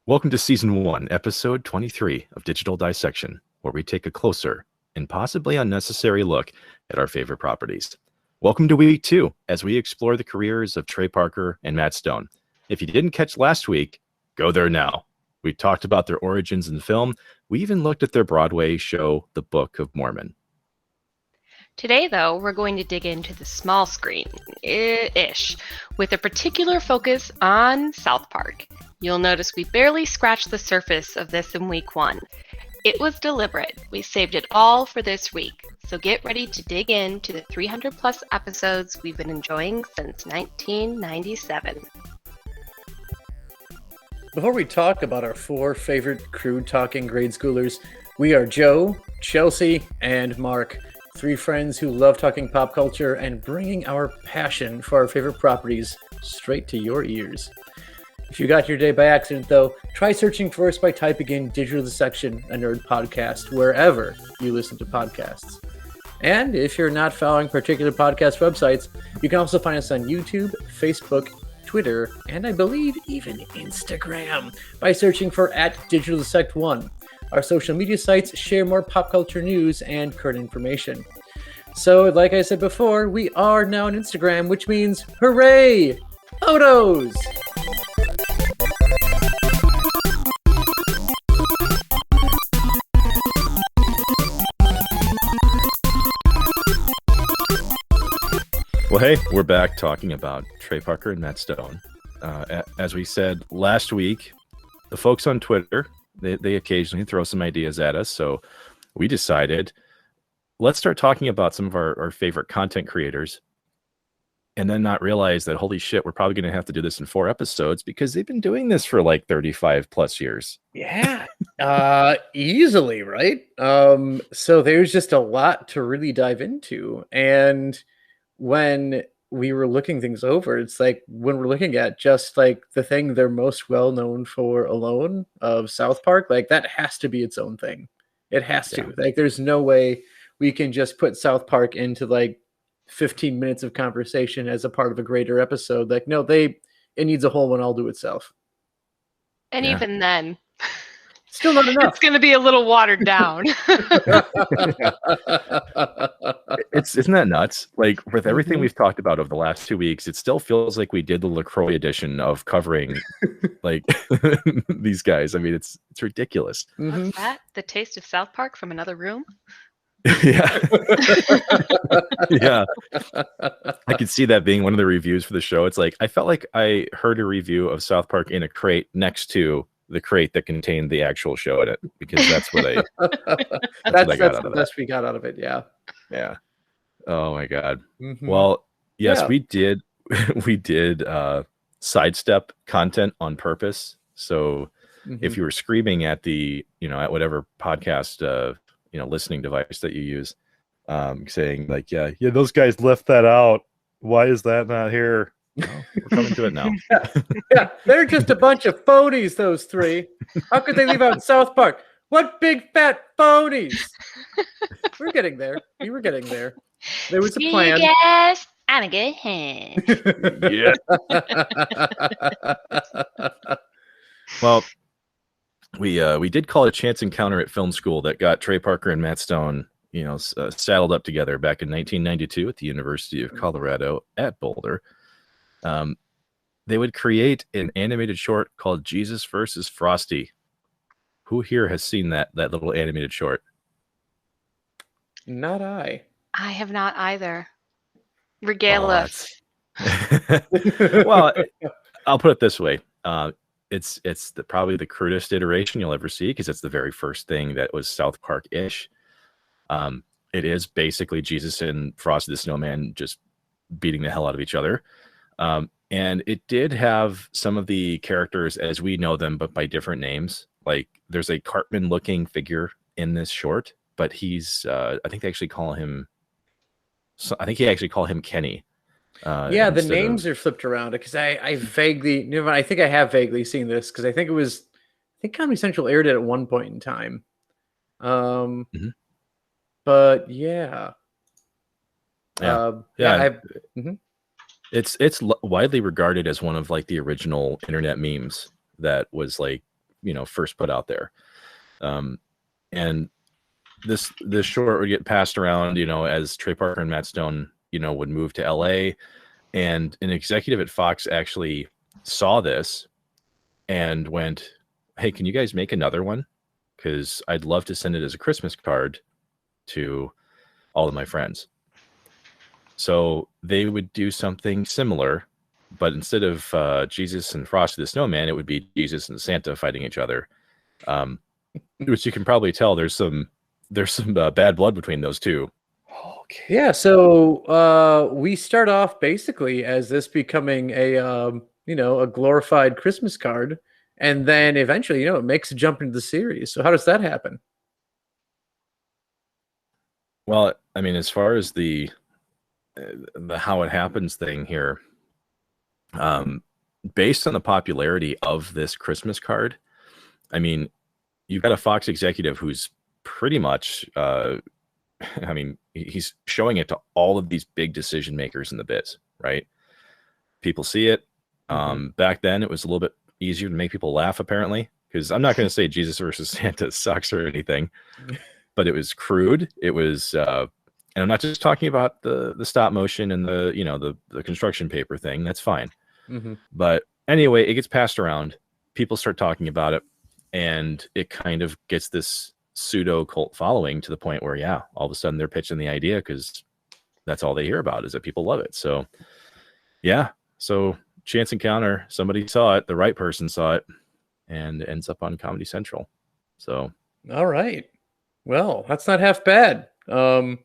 Welcome to Season 1, Episode 23 of Digital Dissection, where we take a closer and possibly unnecessary look at our favorite properties. Welcome to Week 2, as we explore the careers of Trey Parker and Matt Stone. If you didn't catch last week, go there now. We talked about their origins in film. We even looked at their Broadway show, The Book of Mormon. Today, though, we're going to dig into the small screen-ish, with a particular focus on South Park. You'll notice we barely scratched the surface of this in Week 1. It was deliberate. We saved it all for this week. So get ready to dig into the 300-plus episodes we've been enjoying since 1997. Before we talk about our 4 favorite crude talking grade schoolers, we are Joe, Chelsea, and Mark. 3 friends who love talking pop culture and bringing our passion for our favorite properties straight to your ears. If you got your day by accident, though, try searching for us by typing in Digital Dissection, a nerd podcast, wherever you listen to podcasts. And if you're not following particular podcast websites, you can also find us on YouTube, Facebook, Twitter, and I believe even Instagram by searching for @DigitalDissect1. Our social media sites share more pop culture news and current information. So, like I said before, we are now on Instagram, which means hooray! Photos! Well, hey, we're back talking about Trey Parker and Matt Stone. As we said last week, the folks on Twitter, they occasionally throw some ideas at us. So we decided, let's start talking about some of our favorite content creators and then not realize that, holy shit, we're probably going to have to do this in 4 episodes because they've been doing this for like 35 plus years. Yeah, easily, right? So there's just a lot to really dive into. And when we were looking things over, it's like when we're looking at just like the thing they're most well known for alone of South Park, like that has to be its own thing. It has to. Like there's no way we can just put South Park into like 15 minutes of conversation as a part of a greater episode. Like no, it needs a whole one all to itself. And even then, still not enough. It's going to be a little watered down. Isn't that nuts? Like with everything we've talked about over the last 2 weeks, it still feels like we did the LaCroix edition of covering like these guys. I mean, it's ridiculous. Was that the taste of South Park from another room? Yeah. Yeah. I could see that being one of the reviews for the show. It's like, I felt like I heard a review of South Park in a crate next to the crate that contained the actual show in it, because that's what I that's the best we got out of it. Yeah. Oh my God. Well, yes, we did sidestep content on purpose. So if you were screaming at at whatever podcast listening device that you use, saying like, yeah, those guys left that out, why is that not here? Well, we're coming to it now. Yeah, they're just a bunch of phonies, those 3. How could they leave out South Park? What big fat phonies! We're getting there. We were getting there. There was a plan. Yes, I'm a good hand. Yeah. Well, we did call it a chance encounter at film school that got Trey Parker and Matt Stone, saddled up together back in 1992 at the University of Colorado at Boulder. They would create an animated short called Jesus versus Frosty. Who here has seen that little animated short? Not I. I have not either. Regale us. Well, I'll put it this way. It's probably the crudest iteration you'll ever see, because it's the very first thing that was South Park-ish. It is basically Jesus and Frosty the Snowman just beating the hell out of each other. And it did have some of the characters as we know them, but by different names. Like there's a Cartman-looking figure in this short, but he's I think they actually call him. I think he actually call him Kenny. Yeah, the names are flipped around because I vaguely, I think I have vaguely seen this because I think Comedy Central aired it at one point in time. But yeah. It's widely regarded as one of like the original internet memes that was like first put out there. And this short would get passed around, as Trey Parker and Matt Stone, would move to LA, and an executive at Fox actually saw this and went, "Hey, can you guys make another one? Because I'd love to send it as a Christmas card to all of my friends." So they would do something similar, but instead of Jesus and Frosty the Snowman, it would be Jesus and Santa fighting each other, which you can probably tell there's some bad blood between those two. Okay. Yeah, so we start off basically as this becoming a glorified Christmas card, and then eventually, it makes a jump into the series. So how does that happen? Well, I mean, as far as the how it happens thing here, based on the popularity of this Christmas card, I mean, you've got a Fox executive who's pretty much, I mean, he's showing it to all of these big decision makers in the biz, right? People see it. Back then, it was a little bit easier to make people laugh, apparently, because I'm not going to say Jesus versus Santa sucks or anything, but it was crude. It was, and I'm not just talking about the stop motion and the construction paper thing. That's fine. But anyway, it gets passed around. People start talking about it, and it kind of gets this pseudo cult following to the point where, all of a sudden they're pitching the idea because that's all they hear about is that people love it. So, so chance encounter, somebody saw it, the right person saw it, and ends up on Comedy Central. So, all right, well, that's not half bad. Said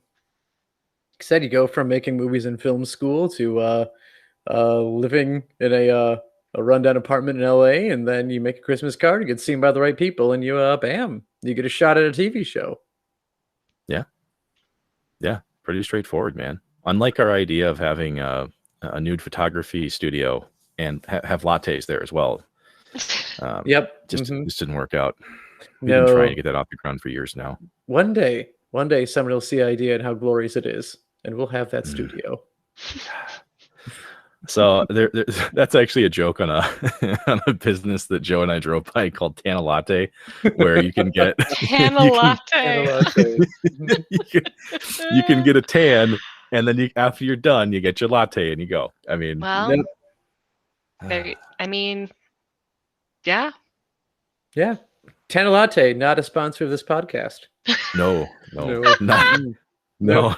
you go from making movies in film school to living in a rundown apartment in LA, and then you make a Christmas card, you get seen by the right people, and you bam, you get a shot at a TV show. Yeah, pretty straightforward, man. Unlike our idea of having a nude photography studio and have lattes there as well. Just didn't work out. We've been trying to get that off the ground for years now. One day someone will see the idea and how glorious it is, and we'll have that studio. So that's actually a joke on a business that Joe and I drove by called Tana Latte, where you can get Tana Latte. You can get a tan, and then after you're done, you get your latte and you go. I mean, well, yeah. Tana Latte, not a sponsor of this podcast. No, not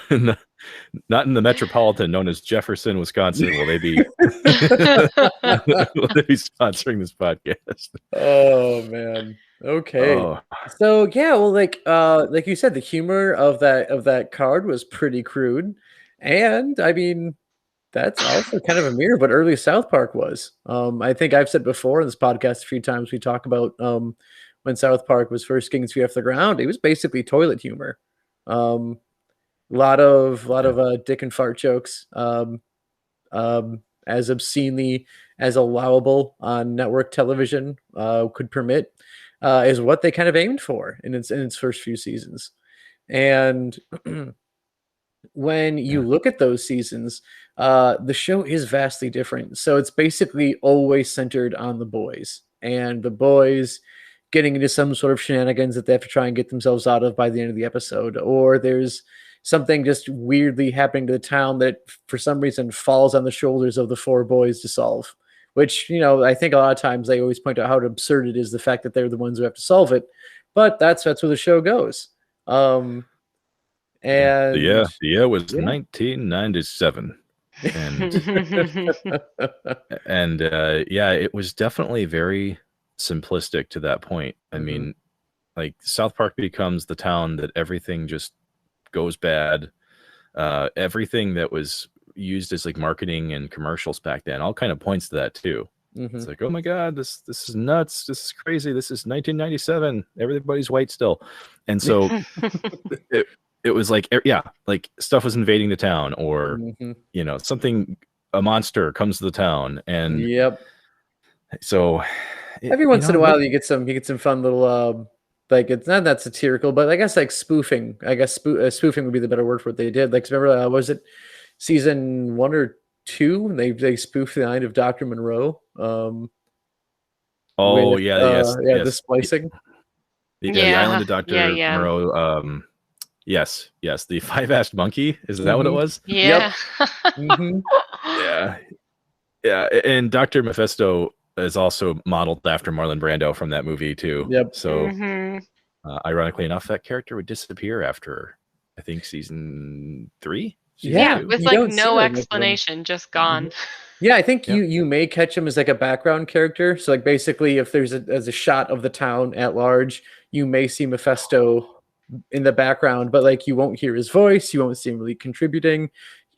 in the metropolitan known as Jefferson, Wisconsin. Will they be sponsoring this podcast? Oh man. Okay. So well, like you said, the humor of that card was pretty crude, and I mean that's also kind of a mirror of what early South Park was. I think I've said before in this podcast a few times, we talk about when South Park was first getting its feet off the ground, it was basically toilet humor. A lot of dick and fart jokes, as obscenely as allowable on network television could permit, is what they kind of aimed for in its first few seasons. And when you look at those seasons, the show is vastly different. So it's basically always centered on the boys, and the boys getting into some sort of shenanigans that they have to try and get themselves out of by the end of the episode, or there's something just weirdly happening to the town that for some reason falls on the shoulders of the four boys to solve, which, I think a lot of times they always point out how absurd it is, the fact that they're the ones who have to solve it, but that's where the show goes. And the year was 1997. And it was definitely very simplistic to that point. I mean, like South Park becomes the town that everything just goes bad. Everything that was used as like marketing and commercials back then all kind of points to that too. It's like, oh my god, this is nuts, this is crazy, this is 1997, everybody's white still. And so it was like, like stuff was invading the town, or something, a monster comes to the town, and so every once in a while you get some fun little like, it's not that satirical, but I guess like spoofing. I guess spoofing would be the better word for what they did. Like, remember, was it season 1 or 2? They spoofed the line of Dr. Monroe. Oh with yes, the splicing. the Island of Yeah, Dr. yeah. Moreau. Yes, the five-assed monkey. Is that what it was? Yeah. hmm Yeah, yeah. And Dr. Mephisto is also modeled after Marlon Brando from that movie too. Yep. So, Mhm. ironically enough, that character would disappear after I think season 3. Yeah, Yeah, 2. with you like don't see no very much of him. explanation, just gone. Yeah, I think Yep. you may catch him as like a background character. So like basically, if there's a shot of the town at large, you may see Mephisto in the background, but like you won't hear his voice. You won't see him really contributing.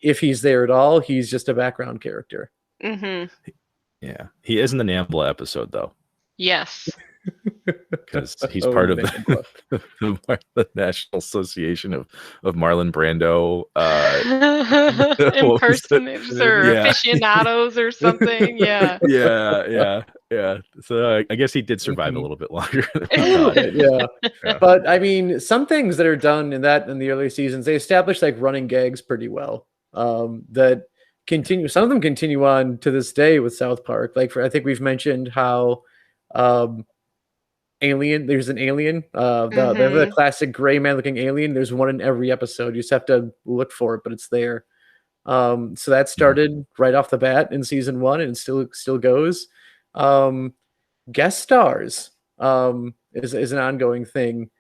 If he's there at all, he's just a background character. Mhm. Yeah, he is in the Nambla episode though, Yes. because he's Oh, part of Nambla. the National Association of Marlon Brando. What was it? Impersonators or Yeah. aficionados or something. Yeah. Yeah. So I guess he did survive a little bit longer than we thought. Yeah. Yeah. But I mean, some things that are done in the early seasons, they establish like running gags pretty well. That continue. Some of them continue on to this day with South Park. Like I think we've mentioned how alien. There's an alien. The classic gray man looking alien. There's one in every episode. You just have to look for it, but it's there. So that started right off the bat in season 1, and still goes. Guest stars is an ongoing thing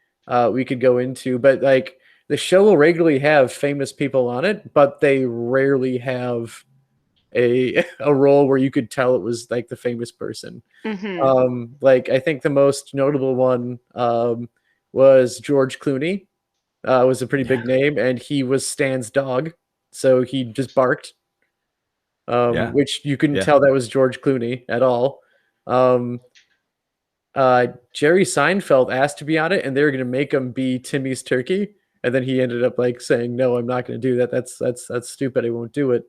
we could go into, but like the show will regularly have famous people on it, but they rarely have a role where you could tell it was like the famous person. Like I think the most notable one was George Clooney. Was a pretty big name, and he was Stan's dog, so he just barked. Which you couldn't tell that was George Clooney at all. Jerry Seinfeld asked to be on it, and they were going to make him be Timmy's turkey, and then he ended up like saying, "No, I'm not going to do that. That's stupid. I won't do it."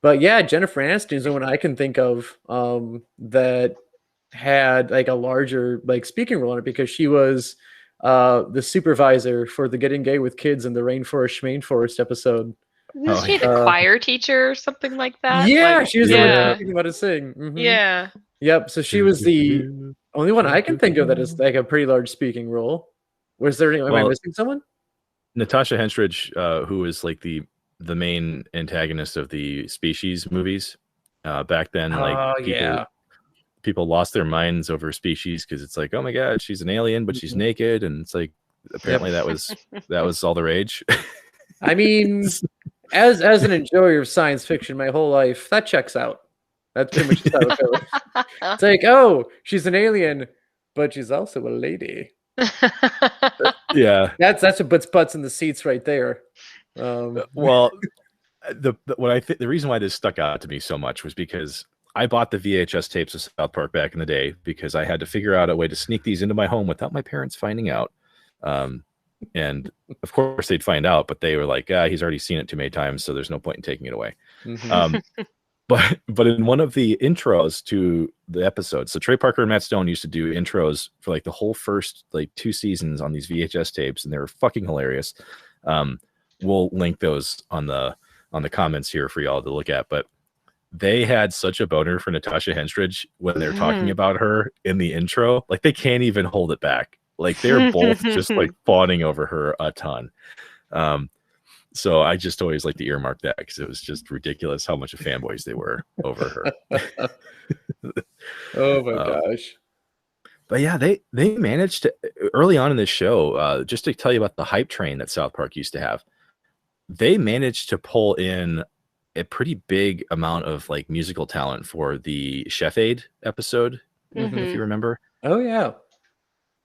But yeah, Jennifer Aniston is the one I can think of that had like a larger like speaking role in it, because she was the supervisor for the Getting Gay with Kids in the Rainforest episode. Was she the choir teacher or something like that? Yeah, Like, she was the one speaking about to sing. Yeah. Yep. So she was the only one I can think of that is like a pretty large speaking role. Was there? Am I missing someone? Natasha Henstridge, who is like the main antagonist of the Species movies, back then, like people lost their minds over Species because it's like, oh my god, she's an alien, but she's naked, and it's like apparently that was all the rage. I mean, as an enjoyer of science fiction, my whole life that checks out. That's pretty much how it goes. It's like, oh, she's an alien, but she's also a lady. Yeah, that's what puts butts in the seats right there. Well, the reason why this stuck out to me so much was because I bought the VHS tapes of South Park back in the day because I had to figure out a way to sneak these into my home without my parents finding out. And of course they'd find out, but they were like, he's already seen it too many times, so there's no point in taking it away. But in one of the intros to the episodes, so Trey Parker and Matt Stone used to do intros for like the whole first like 2 seasons on these VHS tapes, and they were fucking hilarious. We'll link those on the comments here for y'all to look at. But they had such a boner for Natasha Henstridge when they're talking about her in the intro. Like they can't even hold it back. Like they're both just like fawning over her a ton. So I just always like to earmark that because it was just ridiculous how much of fanboys they were over her. Oh my gosh. But yeah, they managed to early on in this show, just to tell you about the hype train that South Park used to have. They managed to pull in a pretty big amount of like musical talent for the Chef Aid episode, if you remember. Oh yeah.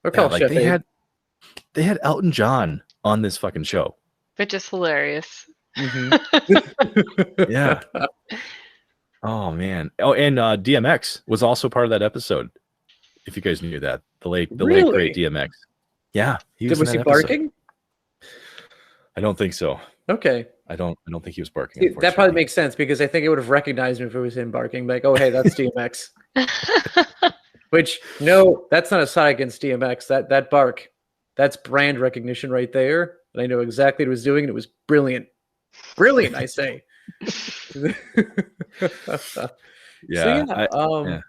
Like they had Elton John on this fucking show. Which is hilarious. Yeah. Oh man. Oh, and DMX was also part of that episode. If you guys knew that, the late great DMX. Yeah, was he barking? I don't think so. Okay. I don't think he was barking. That probably makes sense because I think it would have recognized him if it was him barking. Like, oh hey, that's DMX. Which no, that's not a side against DMX. That bark, that's brand recognition right there. And I know exactly what it was doing, and it was brilliant. Brilliant, I say. Yeah.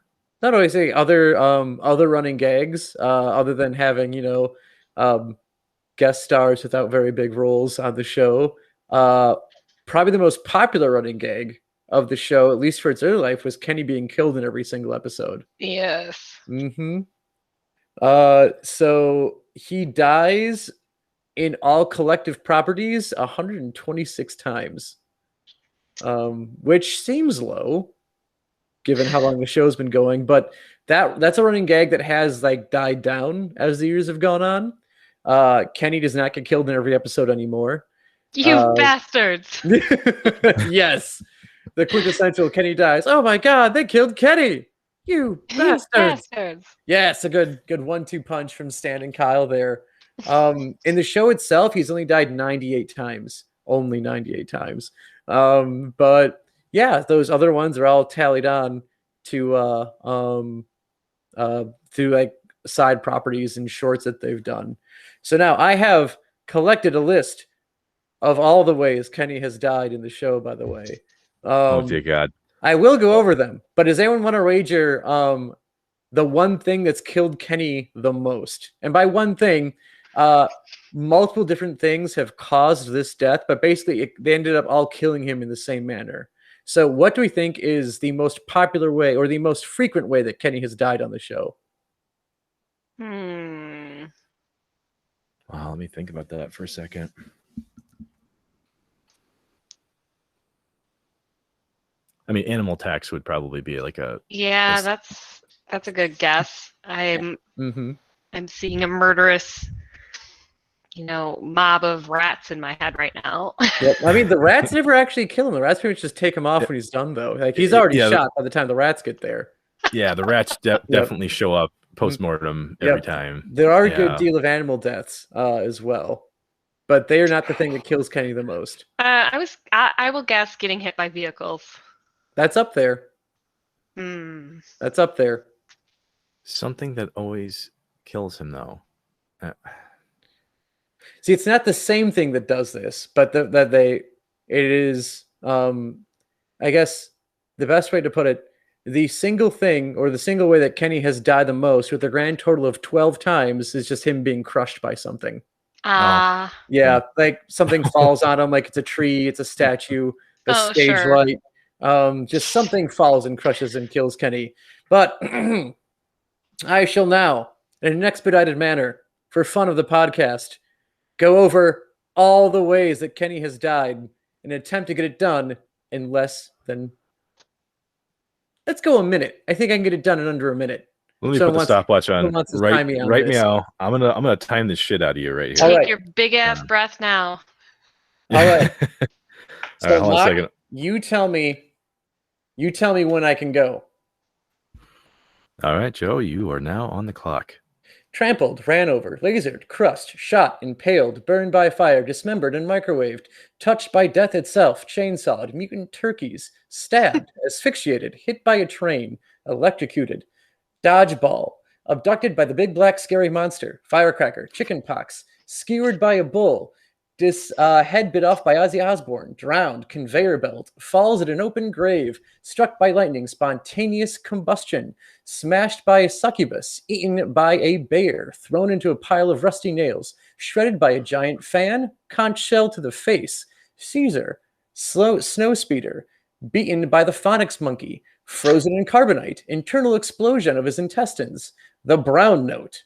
not always say other running gags, other than having, guest stars without very big roles on the show. Probably the most popular running gag of the show, at least for its early life, was Kenny being killed in every single episode. Yes. Mm-hmm. So he dies in all collective properties 126 times, which seems low given how long the show's been going. But that's a running gag that has like died down as the years have gone on. Kenny does not get killed in every episode anymore. You bastards. Yes. The quintessential Kenny dies. Oh my God, they killed Kenny. You bastards. Yes, a good 1-2 punch from Stan and Kyle there. In the show itself, he's only died 98 times. Only 98 times. But yeah, those other ones are all tallied on to through like side properties and shorts that they've done. So now I have collected a list of all the ways Kenny has died in the show, by the way. Oh dear God. I will go over them, but does anyone want to wager the one thing that's killed Kenny the most? And by one thing, multiple different things have caused this death, but basically they ended up all killing him in the same manner. So what do we think is the most popular way or the most frequent way that Kenny has died on the show? Wow, let me think about that for a second. I mean, animal attacks would probably be like a... Yeah, that's a good guess. I'm seeing a murderous, mob of rats in my head right now. Yep. I mean, the rats never actually kill him. The rats pretty much just take him off when he's done, though. Like he's already shot by the time the rats get there. Yeah, the rats definitely show up post-mortem every time. There are a good deal of animal deaths as well, but they are not the thing that kills Kenny the most. I will guess getting hit by vehicles. That's up there. That's up there. Something that always kills him, though. See, it's not the same thing that does this, but it is, I guess the best way to put it, the single thing or the single way that Kenny has died the most with a grand total of 12 times is just him being crushed by something. Yeah, like something falls on him, like it's a tree, it's a statue, a stage light. Just something falls and crushes and kills Kenny. But I shall now, in an expedited manner, for fun of the podcast, go over all the ways that Kenny has died in an attempt to get it done in less than... Let's go a minute. I think I can get it done in under a minute. Let me put the stopwatch on. Right meow. I'm gonna time this shit out of you right here. Take your big ass breath now. All right. So hold on a second. You tell me when I can go. All right, Joe, you are now on the clock. Trampled, ran over, lasered, crushed, shot, impaled, burned by fire, dismembered and microwaved, touched by death itself, chainsawed, mutant turkeys, stabbed, asphyxiated, hit by a train, electrocuted, dodgeball, abducted by the big black scary monster, firecracker, chickenpox, skewered by a bull, head bit off by Ozzy Osbourne, drowned, conveyor belt, falls at an open grave, struck by lightning, spontaneous combustion, smashed by a succubus, eaten by a bear, thrown into a pile of rusty nails, shredded by a giant fan, conch shell to the face, Caesar, snow speeder, beaten by the phonics monkey, frozen in carbonite, internal explosion of his intestines, the brown note,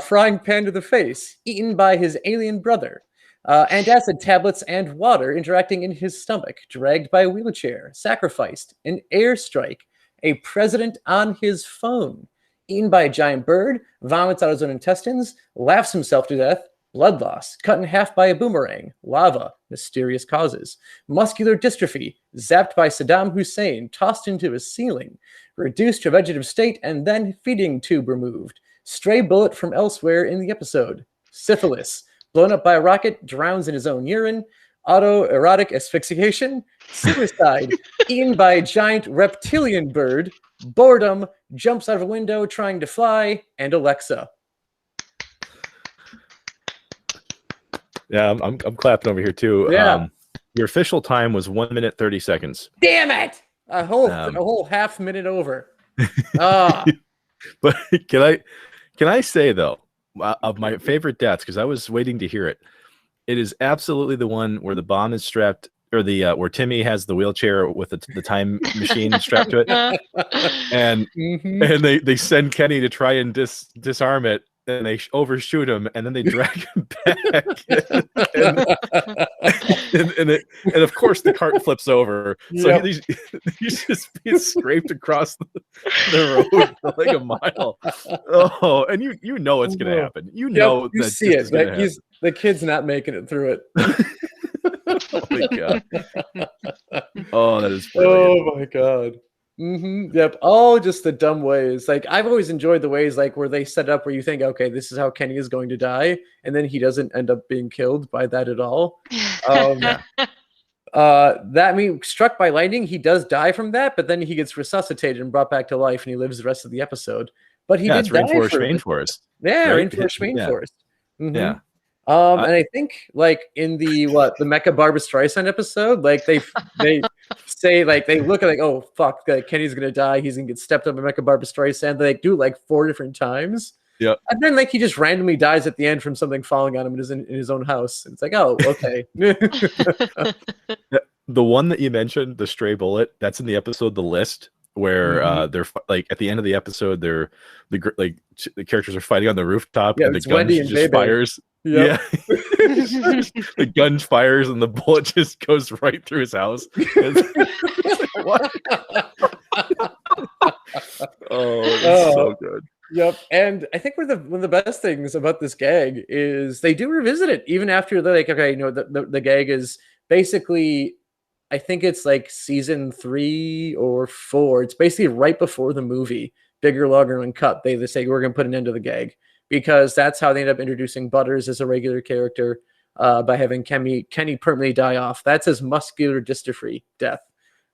frying pan to the face, eaten by his alien brother, antacid tablets and water interacting in his stomach, dragged by a wheelchair, sacrificed, an airstrike, a president on his phone, eaten by a giant bird, vomits out his own intestines, laughs himself to death, blood loss, cut in half by a boomerang, lava, mysterious causes, muscular dystrophy, zapped by Saddam Hussein, tossed into a ceiling, reduced to a vegetative state, and then feeding tube removed, stray bullet from elsewhere in the episode, syphilis, blown up by a rocket, drowns in his own urine, autoerotic asphyxiation, suicide, eaten by a giant reptilian bird, boredom, jumps out of a window trying to fly, and Alexa. Yeah, I'm clapping over here too. Yeah. Your official time was 1 minute 30 seconds. Damn it! A whole half minute over. Ah, But can I say though, of my favorite deaths, because I was waiting to hear it, it is absolutely the one where the bomb is strapped, or the where Timmy has the wheelchair with the time machine strapped to it, and they send Kenny to try and disarm it, and they overshoot him, and then they drag him back, and of course the cart flips over, so he's just being scraped across the road for like a mile. Oh, and you know it's gonna happen. You know you that see it. like The kid's not making it through it. Oh my god! Oh, that is brilliant. Oh my god. Yep. Oh, just the dumb ways. Like I've always enjoyed the ways like where they set up where you think, okay, this is how Kenny is going to die, and then he doesn't end up being killed by that at all. Struck by lightning, he does die from that, but then he gets resuscitated and brought back to life, and he lives the rest of the episode. But he did die rainforest. Yeah, right? rainforest, rainforest. Yeah. And I think like in the Mecha Barbra Streisand episode, like they say like they look at like, oh fuck, like, Kenny's gonna die, he's gonna get stepped up by Mecha Barbra Streisand. They do it like 4 different times. Yeah. And then like he just randomly dies at the end from something falling on him in his own house. It's like, oh, okay. The one that you mentioned, the stray bullet, that's in the episode The List, where they're like at the end of the episode, the characters are fighting on the rooftop, and the gun just fires. Yep. Yeah, the gun fires and the bullet just goes right through his house. What? Oh, it's so good. Yep, and I think one of the best things about this gag is they do revisit it even after they're like, okay, the gag is basically, I think it's like season 3 or 4. It's basically right before the movie Bigger, Longer, and Cut. They say we're going to put an end to the gag, because that's how they end up introducing Butters as a regular character, by having Kenny permanently die off. That's his muscular dystrophy death,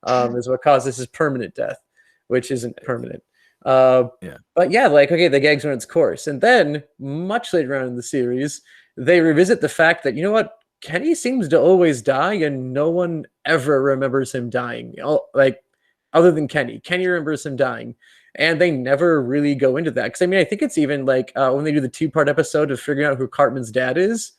is what causes his permanent death, which isn't permanent. But yeah, like, okay, the gag's run its course. And then much later on in the series, they revisit the fact that, you know what, Kenny seems to always die and no one ever remembers him dying. Like, other than Kenny. Kenny remembers him dying. And they never really go into that. Because I mean, I think it's even like when they do the 2-part episode of figuring out who Cartman's dad is,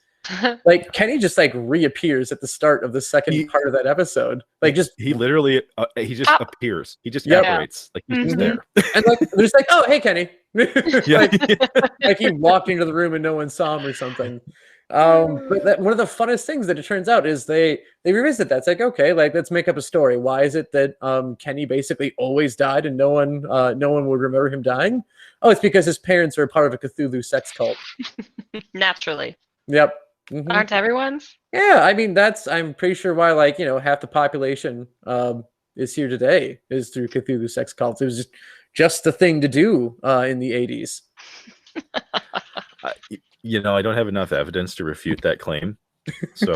like Kenny just like reappears at the start of the second part of that episode. Like he literally he just appears. He just evaporates. Like he's just there. And like they're just like, oh hey Kenny. like he walked into the room and no one saw him or something. But one of the funnest things that it turns out is they revisit that. It's like, okay, like let's make up a story. Why is it that Kenny basically always died and no one would remember him dying? Oh, it's because his parents are a part of a Cthulhu sex cult. Naturally. Yep. Aren't everyone's? Yeah, I mean I'm pretty sure why half the population is here today is through Cthulhu sex cults. It was just the thing to do in the 80s. I don't have enough evidence to refute that claim. So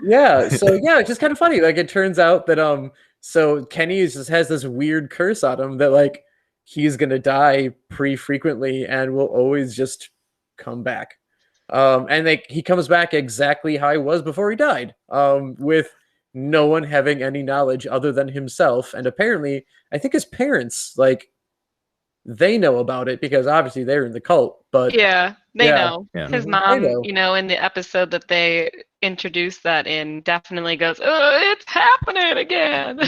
it's just kind of funny. Like it turns out that so Kenny just has this weird curse on him that like he's gonna die pretty frequently and will always just come back. And like he comes back exactly how he was before he died. With no one having any knowledge other than himself. And apparently, I think his parents, like, they know about it because obviously they're in the cult. But they know. Yeah. His mom, in the episode that they introduced that in, definitely goes, "Oh, it's happening again."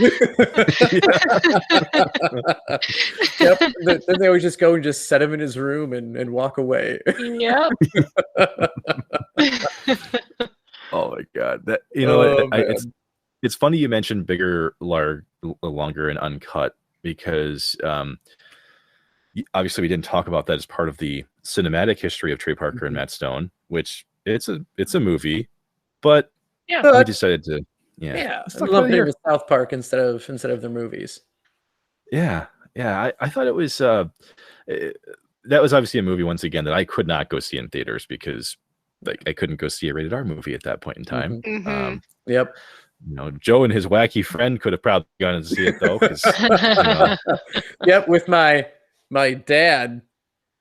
Yep. Then they always just go and just set him in his room and walk away. Yep. Oh my god! That it's funny you mentioned Bigger, Longer, and Uncut because obviously we didn't talk about that as part of the cinematic history of Trey Parker and Matt Stone, which it's a movie, but we decided to lump it with South Park instead of the movies. I thought it was that was obviously a movie once again that I could not go see in theaters because like I couldn't go see a rated R movie at that point in time. Yep. Joe and his wacky friend could have probably gone to see it though. Yep, with my dad,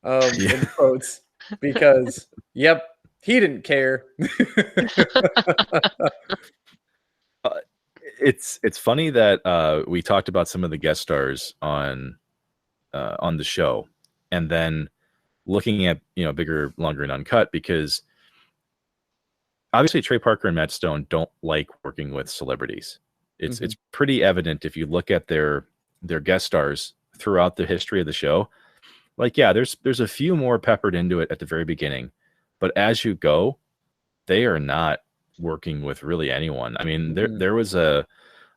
in quotes, because he didn't care. it's funny that we talked about some of the guest stars on the show, and then looking at bigger, longer, and uncut, because obviously Trey Parker and Matt Stone don't like working with celebrities. It's pretty evident if you look at their guest stars throughout the history of the show. Like, yeah, there's a few more peppered into it at the very beginning, but as you go, they are not working with really anyone. I mean, there was I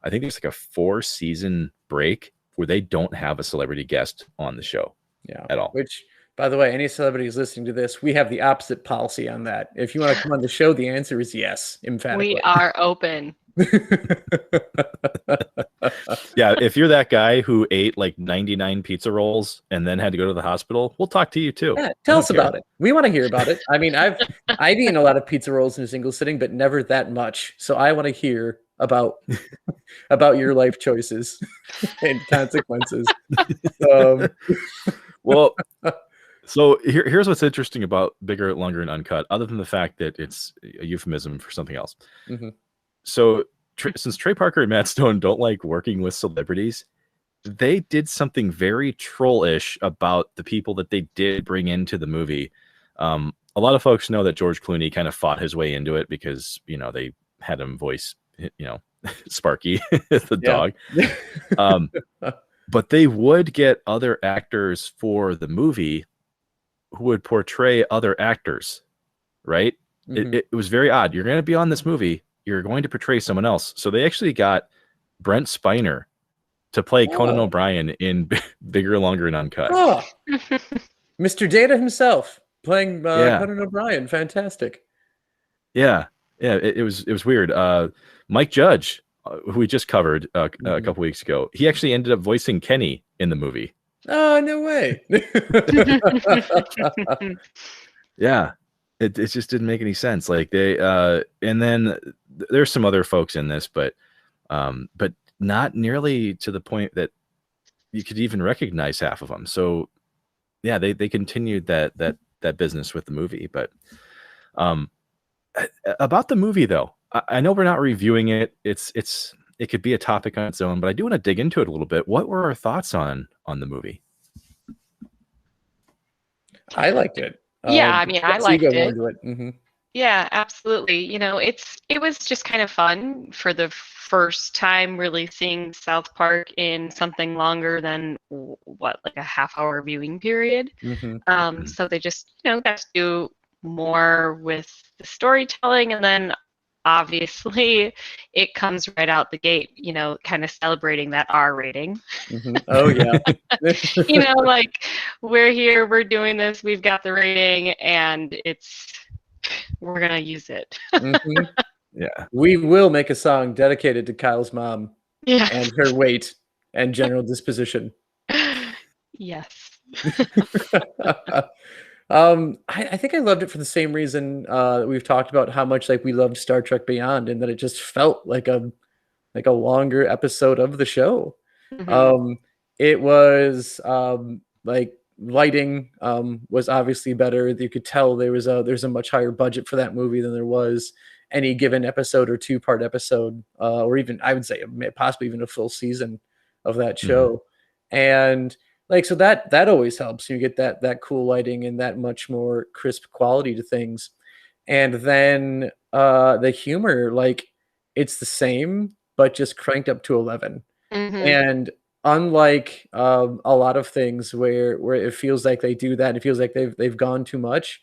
think there's like a 4-season break where they don't have a celebrity guest on the show at all. Which, by the way, any celebrities listening to this, we have the opposite policy on that. If you want to come on the show, the answer is yes, emphatically. We are open. Yeah, if you're that guy who ate like 99 pizza rolls and then had to go to the hospital, we'll talk to you too. Yeah, tell us about it. We want to hear about it. I mean, I've eaten a lot of pizza rolls in a single sitting, but never that much. So I want to hear about your life choices and consequences. Well, so here's what's interesting about bigger, longer, and uncut, other than the fact that it's a euphemism for something else. So since Trey Parker and Matt Stone don't like working with celebrities, they did something very troll-ish about the people that they did bring into the movie. A lot of folks know that George Clooney kind of fought his way into it because, they had him voice, Sparky, the dog. But they would get other actors for the movie who would portray other actors, right? It was very odd. You're going to be on this movie. You're going to portray someone else. So they actually got Brent Spiner to play Conan O'Brien in Bigger, Longer, and Uncut. Oh. Mr. Data himself playing Conan O'Brien. Fantastic. Yeah. It was weird. Mike Judge, who we just covered a couple weeks ago, he actually ended up voicing Kenny in the movie. Oh, no way. Yeah. It just didn't make any sense. Like they and then there's some other folks in this, but not nearly to the point that you could even recognize half of them. So yeah, they continued that business with the movie. But about the movie though, I know we're not reviewing it. It could be a topic on its own, but I do want to dig into it a little bit. What were our thoughts on the movie? I liked it. Yeah, I mean, I liked it. Mm-hmm. Yeah, absolutely. It was just kind of fun for the first time really seeing South Park in something longer than like a half-hour viewing period. So they just, got to do more with the storytelling, and then obviously it comes right out the gate, kind of celebrating that R rating. Oh yeah. Like we're here, we're doing this, we've got the rating, and we're gonna use it. Yeah, we will make a song dedicated to Kyle's mom and her weight and general disposition. Yes. I think I loved it for the same reason that we've talked about how much like we loved Star Trek Beyond, and that it just felt like a longer episode of the show. It was like lighting was obviously better. You could tell there's a much higher budget for that movie than there was any given episode or 2-part episode, or even I would say possibly even a full season of that show. And like, so that always helps. You get that cool lighting and that much more crisp quality to things. And then the humor, like it's the same, but just cranked up to 11. And unlike a lot of things where it feels like they do that, it feels like they've gone too much.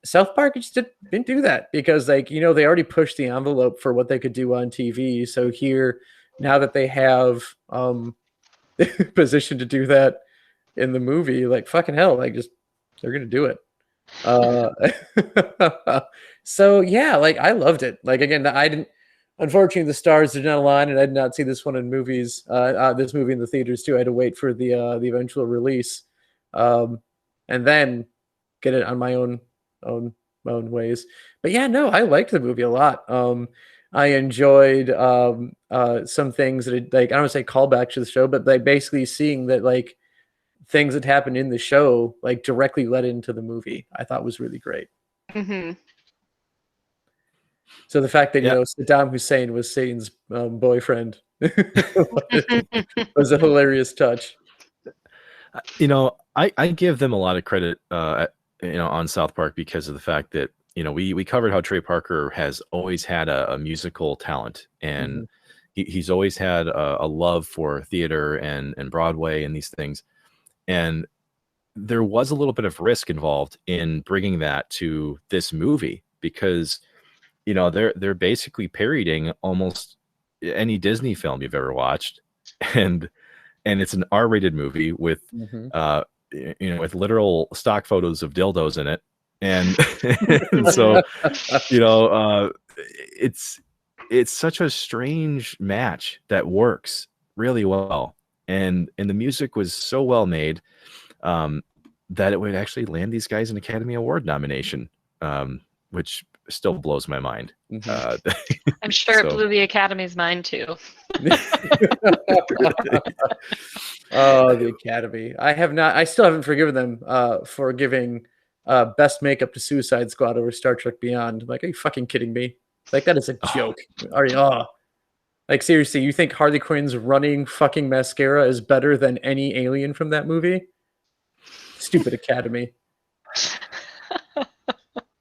South Park just didn't do that because they already pushed the envelope for what they could do on TV. So here, now that they have position to do that in the movie, like fucking hell, like just they're gonna do it. So yeah, like I loved it. Like again, I didn't. Unfortunately, the stars did not align, and I did not see this one in movies. This movie in the theaters too. I had to wait for the eventual release, and then get it on my own ways. But yeah, no, I liked the movie a lot. I enjoyed some things that like I don't want to say callback to the show, but like basically seeing that like things that happened in the show like directly led into the movie. I thought was really great. So the fact that Yeah. Saddam Hussein was Satan's boyfriend was a hilarious touch. I give them a lot of credit, on South Park because of the fact that, we covered how Trey Parker has always had a musical talent, and Mhm. he's always had a love for theater and Broadway and these things. And there was a little bit of risk involved in bringing that to this movie because, they're basically parodying almost any Disney film you've ever watched. And it's an R-rated movie with Mhm. with literal stock photos of dildos in it, and, and so it's such a strange match that works really well, and the music was so well made, that it would actually land these guys an Academy Award nomination, which still blows my mind. Mhm. I'm sure it So- blew the Academy's mind too. Oh, the Academy. I still haven't forgiven them for giving best makeup to Suicide Squad over Star Trek Beyond. Like, are you fucking kidding me? Like, that is a joke. Like, seriously, you think Harley Quinn's running fucking mascara is better than any alien from that movie? Stupid Academy.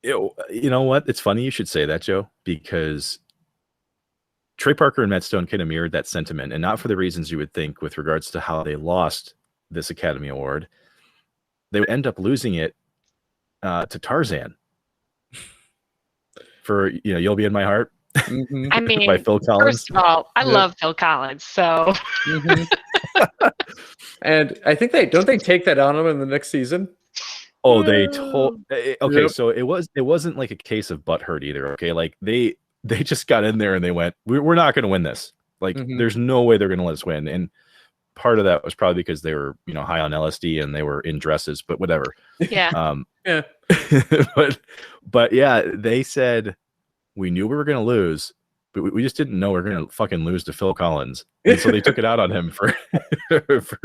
You know what? It's funny you should say that, Joe, because Trey Parker and Matt Stone kind of mirrored that sentiment, and not for the reasons you would think with regards to how they lost this Academy Award. They would end up losing it to Tarzan for You'll Be in My Heart Mhm. I mean, by Phil Collins. first of all, I Yep. love Phil Collins, so Mhm. And I think they take that on them in the next season. Oh, they told. Okay, Yep. so it wasn't like a case of butthurt either. Okay, like they just got in there and they went, we're not going to win this. Like, Mhm. there's no way they're going to let us win. And part of that was probably because they were high on LSD and they were in dresses, but whatever. yeah. Yeah. but yeah, they said we knew we were going to lose, but we just didn't know we were going to fucking lose to Phil Collins. And so they took it out on him for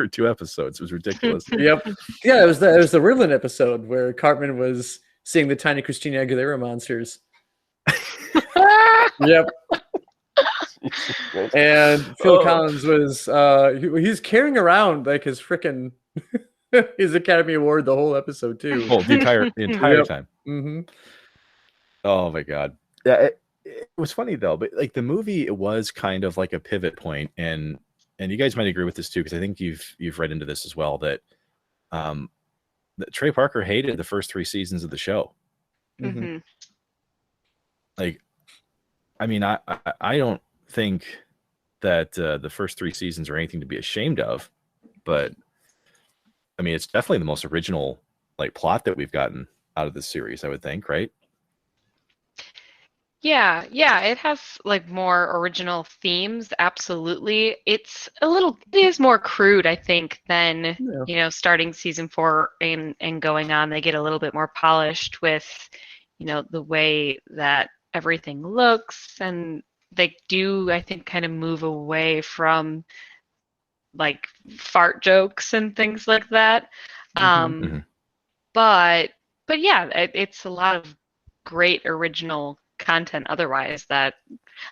2 episodes. It was ridiculous. Yep. Yeah, it was the Ritalin episode where Cartman was seeing the tiny Christina Aguilera monsters. Yep. And Phil Collins was he's carrying around like his freaking his Academy Award the whole episode too. Oh, the entire Yep. time. Mm-hmm. Oh my god. Yeah, it was funny though, but like the movie, it was kind of like a pivot point, and you guys might agree with this too, because I think you've read into this as well, that that Trey Parker hated the first 3 seasons of the show. Mm-hmm. Mhm. Like, I mean, I don't think that the first 3 seasons are anything to be ashamed of, but I mean, it's definitely the most original like plot that we've gotten out of this series, I would think, right? Yeah, it has like more original themes, absolutely. It is more crude, I think, than, Yeah. Starting season 4 and going on. They get a little bit more polished with, the way that everything looks, and they do, I think, kind of move away from like fart jokes and things like that. Mhm. But yeah, it's a lot of great original content otherwise that,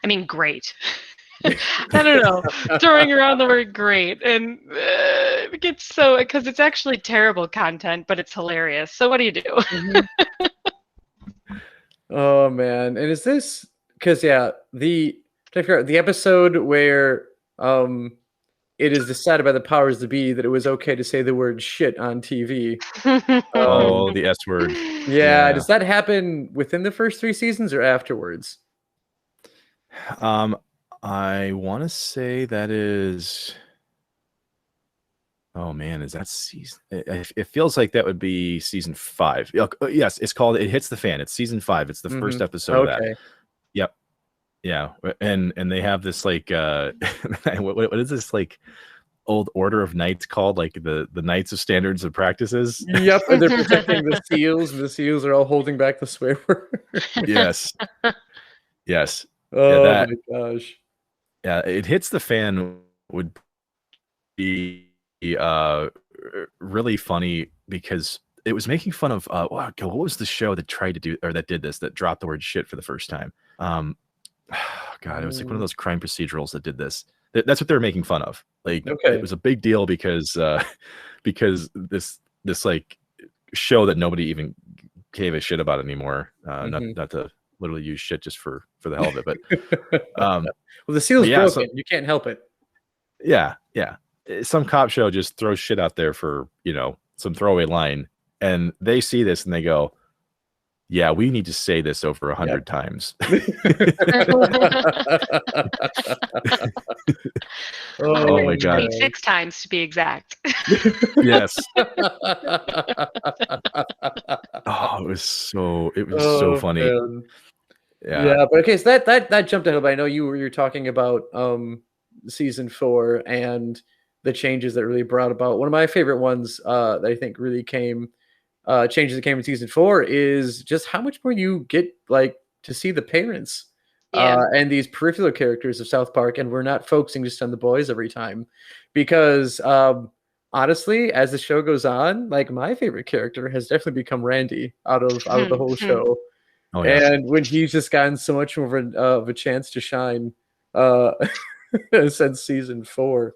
I mean, great. I don't know, throwing around the word great, and it gets so, because it's actually terrible content, but it's hilarious. So what do you do? Mm-hmm. Oh man, and is this because the episode where it is decided by the powers that be that it was okay to say the word shit on TV. Oh, the S word. Yeah, does that happen within the first 3 seasons or afterwards? I want to say that is. Oh man, is that season? It feels like that would be season 5. Yes, it's called "It Hits the Fan." It's season 5. It's the first episode of that. Yep. Yeah, and they have this like what is this like old order of knights called, like the Knights of Standards and Practices? Yep, and they're protecting the seals, and the seals are all holding back the swear word. Yes. Oh my gosh. Yeah, It Hits the Fan would be really funny because it was making fun of what was the show that tried to do, or that did this, that dropped the word shit for the first time? God, it was like one of those crime procedurals that did this. That's what they were making fun of. Like, Okay. it was a big deal because this like show that nobody even gave a shit about anymore. Not to literally use shit just for the hell of it, but well, the seal's broken. So, you can't help it. Yeah. Some cop show just throws shit out there for, some throwaway line, and they see this and they go, yeah, we need to say this over 100 times. Oh my God. 6 times to be exact. Yes. Oh, it was so funny. Man. Yeah, but okay, so that jumped ahead. But I know you were talking about season 4 and the changes that really brought about. One of my favorite ones that I think really came changes that came in season 4 is just how much more you get like to see the parents and these peripheral characters of South Park, and we're not focusing just on the boys every time, because honestly, as the show goes on, like my favorite character has definitely become Randy out of the whole show. Oh, yeah. And when he's just gotten so much more of a chance to shine since season 4.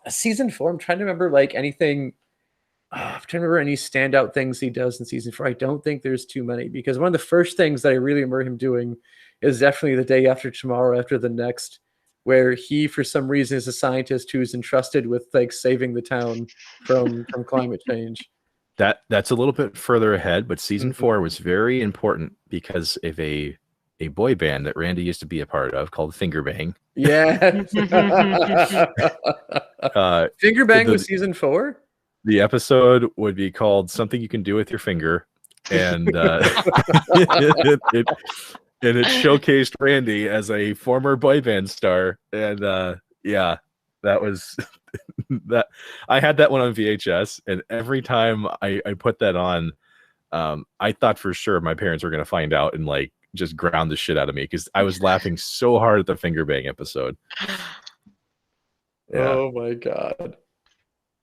Season 4, I'm trying to remember like anything. I'm trying to remember any standout things he does in season 4. I don't think there's too many, because one of the first things that I really remember him doing is definitely the day after tomorrow, after the next, where he, for some reason, is a scientist who's entrusted with like saving the town from climate change. That's a little bit further ahead, but season 4 was very important because of a boy band that Randy used to be a part of called Finger Bang. Yeah. Finger Bang was season 4? The episode would be called Something You Can Do With Your Finger. And it showcased Randy as a former boy band star. And that was that. I had that one on VHS, and every time I put that on, I thought for sure my parents were going to find out and like just ground the shit out of me, because I was laughing so hard at the Finger Bang episode. Yeah. Oh my God.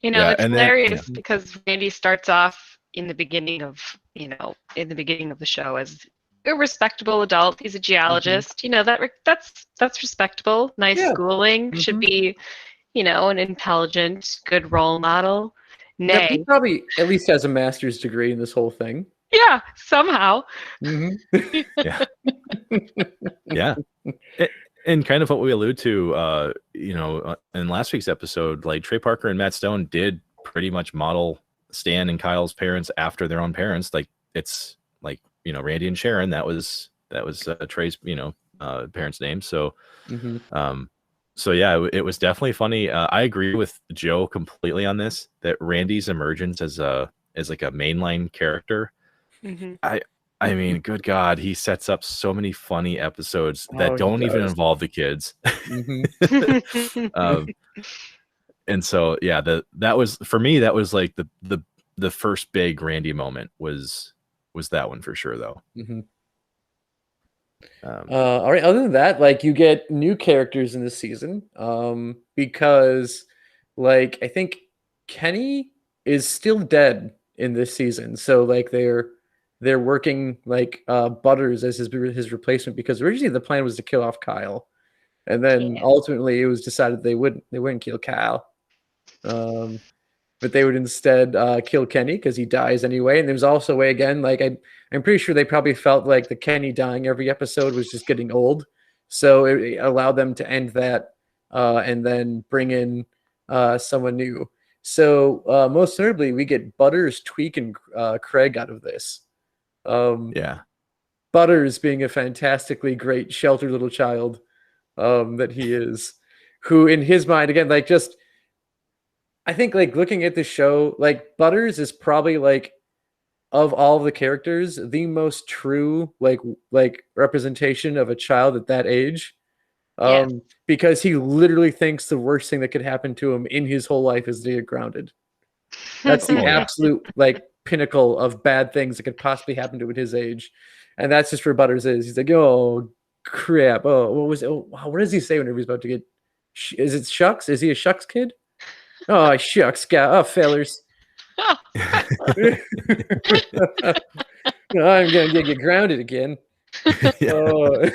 It's hilarious because Randy starts off in the beginning of the show as a respectable adult. He's a geologist. That's respectable. Nice schooling. Should be, an intelligent, good role model. Nay, he probably at least has a master's degree in this whole thing. Yeah, somehow. Yeah. And kind of what we allude to, in last week's episode, like Trey Parker and Matt Stone did pretty much model Stan and Kyle's parents after their own parents. Like it's like, Randy and Sharon, that was Trey's, parents' name. So, so yeah, it was definitely funny. I agree with Joe completely on this, that Randy's emergence as like a mainline character. I mean, good God, he sets up so many funny episodes that don't even involve the kids. And so, yeah, that was, for me, that was like the first big Randy moment was that one for sure, though. All right. Other than that, like you get new characters in this season, because like I think Kenny is still dead in this season, so like they're working like Butters as his replacement, because originally the plan was to kill off Kyle, and then ultimately it was decided they wouldn't kill Kyle, but they would instead kill Kenny because he dies anyway. And there's also a way, again, like I'm pretty sure they probably felt like the Kenny dying every episode was just getting old, so it allowed them to end that and then bring in someone new. So most notably, we get Butters, Tweak, and Craig out of this. Butters being a fantastically great sheltered little child that he is, who in his mind, again, like just I think like looking at the show, like Butters is probably like of all the characters the most true like representation of a child at that age, because he literally thinks the worst thing that could happen to him in his whole life is to get grounded. That's the absolute like pinnacle of bad things that could possibly happen to him at his age, and that's just where Butters is. He's like, oh crap, oh what was it? Oh wow, what does he say whenever he's about to get? Is it shucks? Is he a shucks kid? Oh shucks, oh fellers. I'm gonna get grounded again. Oh.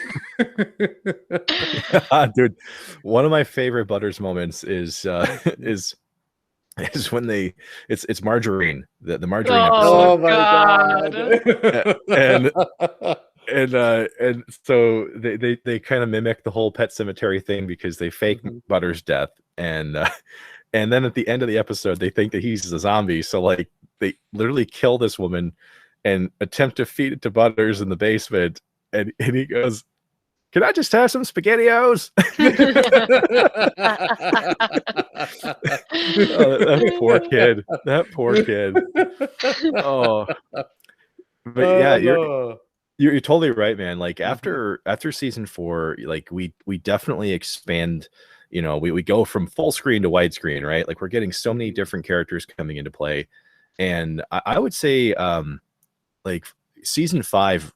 Dude, one of my favorite Butters moments is when it's margarine, the margarine Oh, episode. Oh my God. And so they kind of mimic the whole Pet Cemetery thing because they fake Butters' death, and then at the end of the episode they think that he's a zombie, so like they literally kill this woman and attempt to feed it to Butters in the basement, and he goes, "Can I just have some SpaghettiOs?" Oh, that poor kid. That poor kid. Oh, but yeah, you're totally right, man. Like after season 4, like we definitely expand. You know, we go from full screen to widescreen, right? Like we're getting so many different characters coming into play, and I would say, like season 5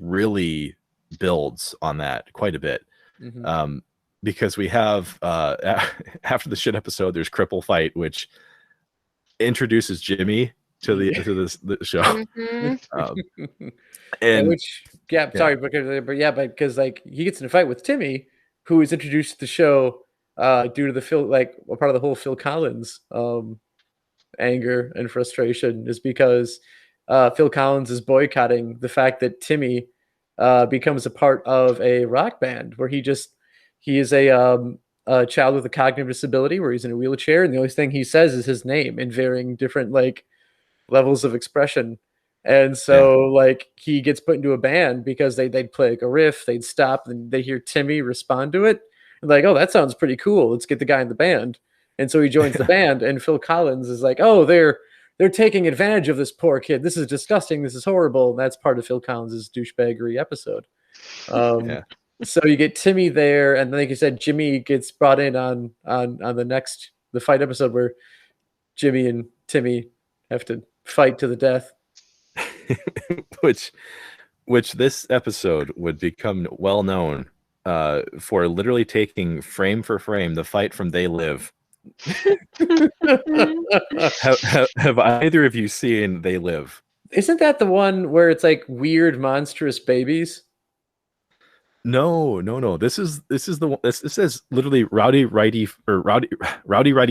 really builds on that quite a bit. Because we have after the shit episode, there's Cripple Fight, which introduces Jimmy to the show. And which sorry, because like he gets in a fight with Timmy, who is introduced to the show due to the Phil, like a part of the whole Phil Collins anger and frustration is because Phil Collins is boycotting the fact that Timmy becomes a part of a rock band where he is a child with a cognitive disability where he's in a wheelchair, and the only thing he says is his name in varying different like levels of expression. And so like he gets put into a band because they'd play like a riff, they'd stop, and they hear Timmy respond to it. And like, oh, that sounds pretty cool. Let's get the guy in the band. And so he joins the band, and Phil Collins is like, oh, they're taking advantage of this poor kid. This is disgusting. This is horrible. And that's part of Phil Collins's douchebaggery episode. So you get Timmy there, and then, like you said, Jimmy gets brought in on the fight episode where Jimmy and Timmy have to fight to the death. which this episode would become well known for literally taking frame for frame the fight from They Live. have either of you seen They Live? Isn't that the one where it's like weird monstrous babies? No. This is the one. This says literally Rowdy Roddy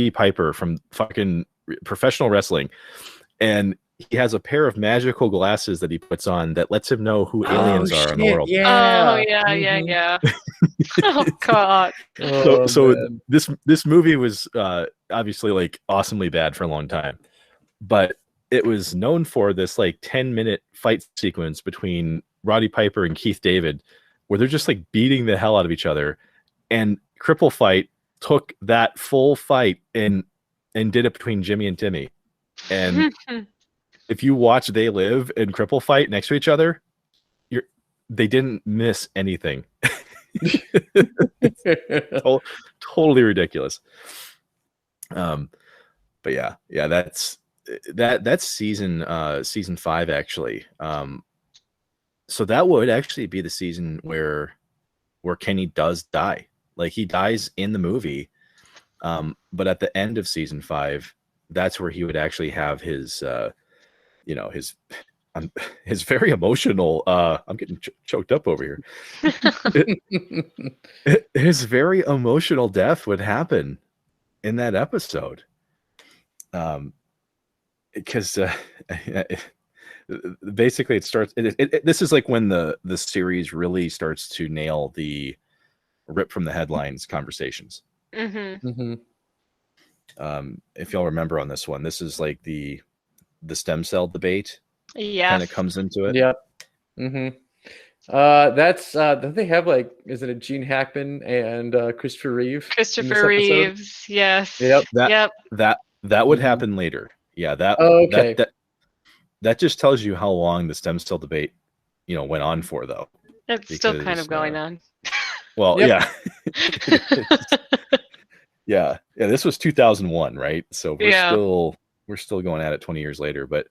Piper from fucking professional wrestling, and he has a pair of magical glasses that he puts on that lets him know who aliens are in the world. Yeah. Oh yeah. Oh God. So this movie was obviously like awesomely bad for a long time, but it was known for this like 10-minute fight sequence between Roddy Piper and Keith David, where they're just like beating the hell out of each other. And Cripple Fight took that full fight and did it between Jimmy and Timmy. And if you watch They Live and Cripple Fight next to each other, they didn't miss anything. Totally ridiculous. But yeah, that's season 5 actually. So that would actually be the season where Kenny does die. Like he dies in the movie, but at the end of season 5, that's where he would actually have his his very emotional. I'm getting choked up over here. His very emotional death would happen in that episode, because basically it starts. This is like when the series really starts to nail the rip from the headlines conversations. If y'all remember on this one, this is like the stem cell debate. Kind of comes into it. Yeah. That's don't they have like, is it a Gene Hackman and Christopher Reeve? Christopher Reeves, yes. Yep. That would happen later. Yeah, that just tells you how long the stem cell debate, went on for, though. It's still kind of going on. Well, yeah. Yeah. This was 2001, right? So we're still going at it 20 years later. But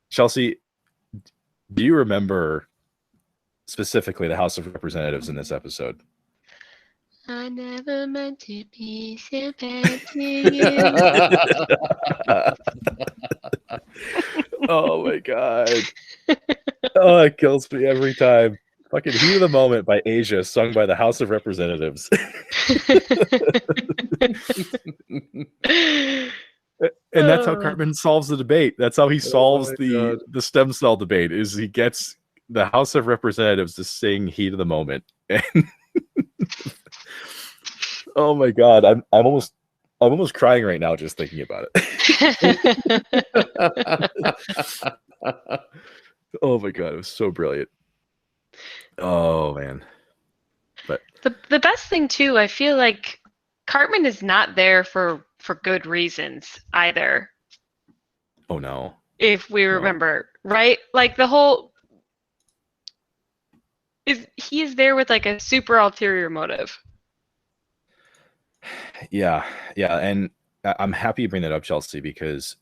Chelsea, do you remember specifically the House of Representatives in this episode? I never meant to be so bad to you. Oh my God. Oh, it kills me every time. Fucking Heat of the Moment by Asia, sung by the House of Representatives. And that's how Cartman solves the debate. That's how he solves the stem cell debate, is he gets the House of Representatives to sing Heat of the Moment. And oh my God, I'm almost crying right now just thinking about it. Oh my God, it was so brilliant. Oh man. But the best thing too, I feel like Cartman is not there for good reasons either. Oh no. If we remember, right? Like the whole he is there with like a super ulterior motive. Yeah, and I'm happy you bring that up, Chelsea, because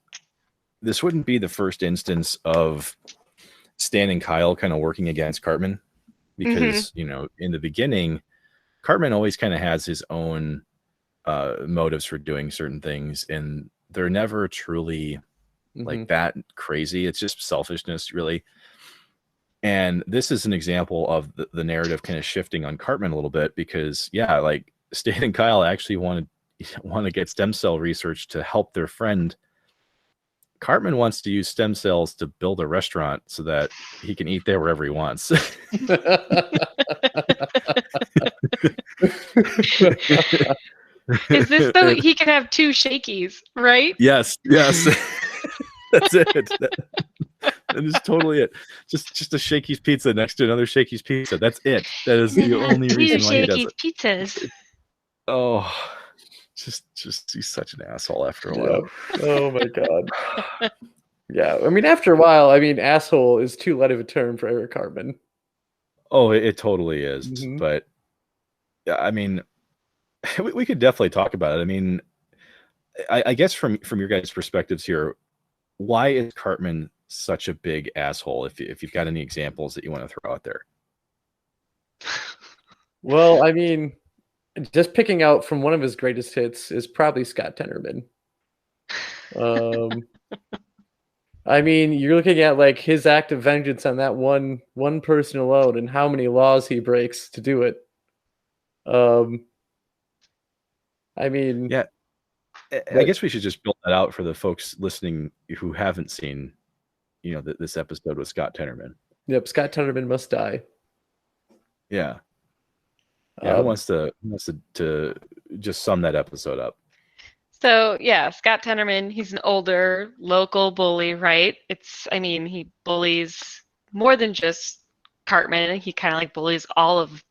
this wouldn't be the first instance of Stan and Kyle kind of working against Cartman, because you know, in the beginning, Cartman always kind of has his own motives for doing certain things, and they're never truly like that crazy. It's just selfishness, really. And this is an example of the narrative kind of shifting on Cartman a little bit, because like Stan and Kyle actually want to get stem cell research to help their friend. Cartman wants to use stem cells to build a restaurant so that he can eat there wherever he wants. Is this so he can have two shakies, right? Yes. That's it. That is totally it. Just a Shakey's pizza next to another Shakey's pizza. That's it. That is the only reason why he does it. Pizzas. Oh, just he's such an asshole after a while. Oh my God. Yeah, I mean, after a while, asshole is too light of a term for Eric Cartman. Oh, it totally is. But I mean, we could definitely talk about it. I mean, I guess from your guys' perspectives here, why is Cartman such a big asshole? If you've got any examples that you want to throw out there. Well, I mean, just picking out from one of his greatest hits is probably Scott Tenorman. I mean, you're looking at like his act of vengeance on that one person alone, and how many laws he breaks to do it. I mean, yeah, I guess we should just build that out for the folks listening who haven't seen, this episode with Scott Tenorman. Yep, Scott Tenorman must die. Yeah. Yeah, who wants to just sum that episode up? So yeah, Scott Tenorman, he's an older local bully, right? He bullies more than just Cartman. He kind of like bullies all of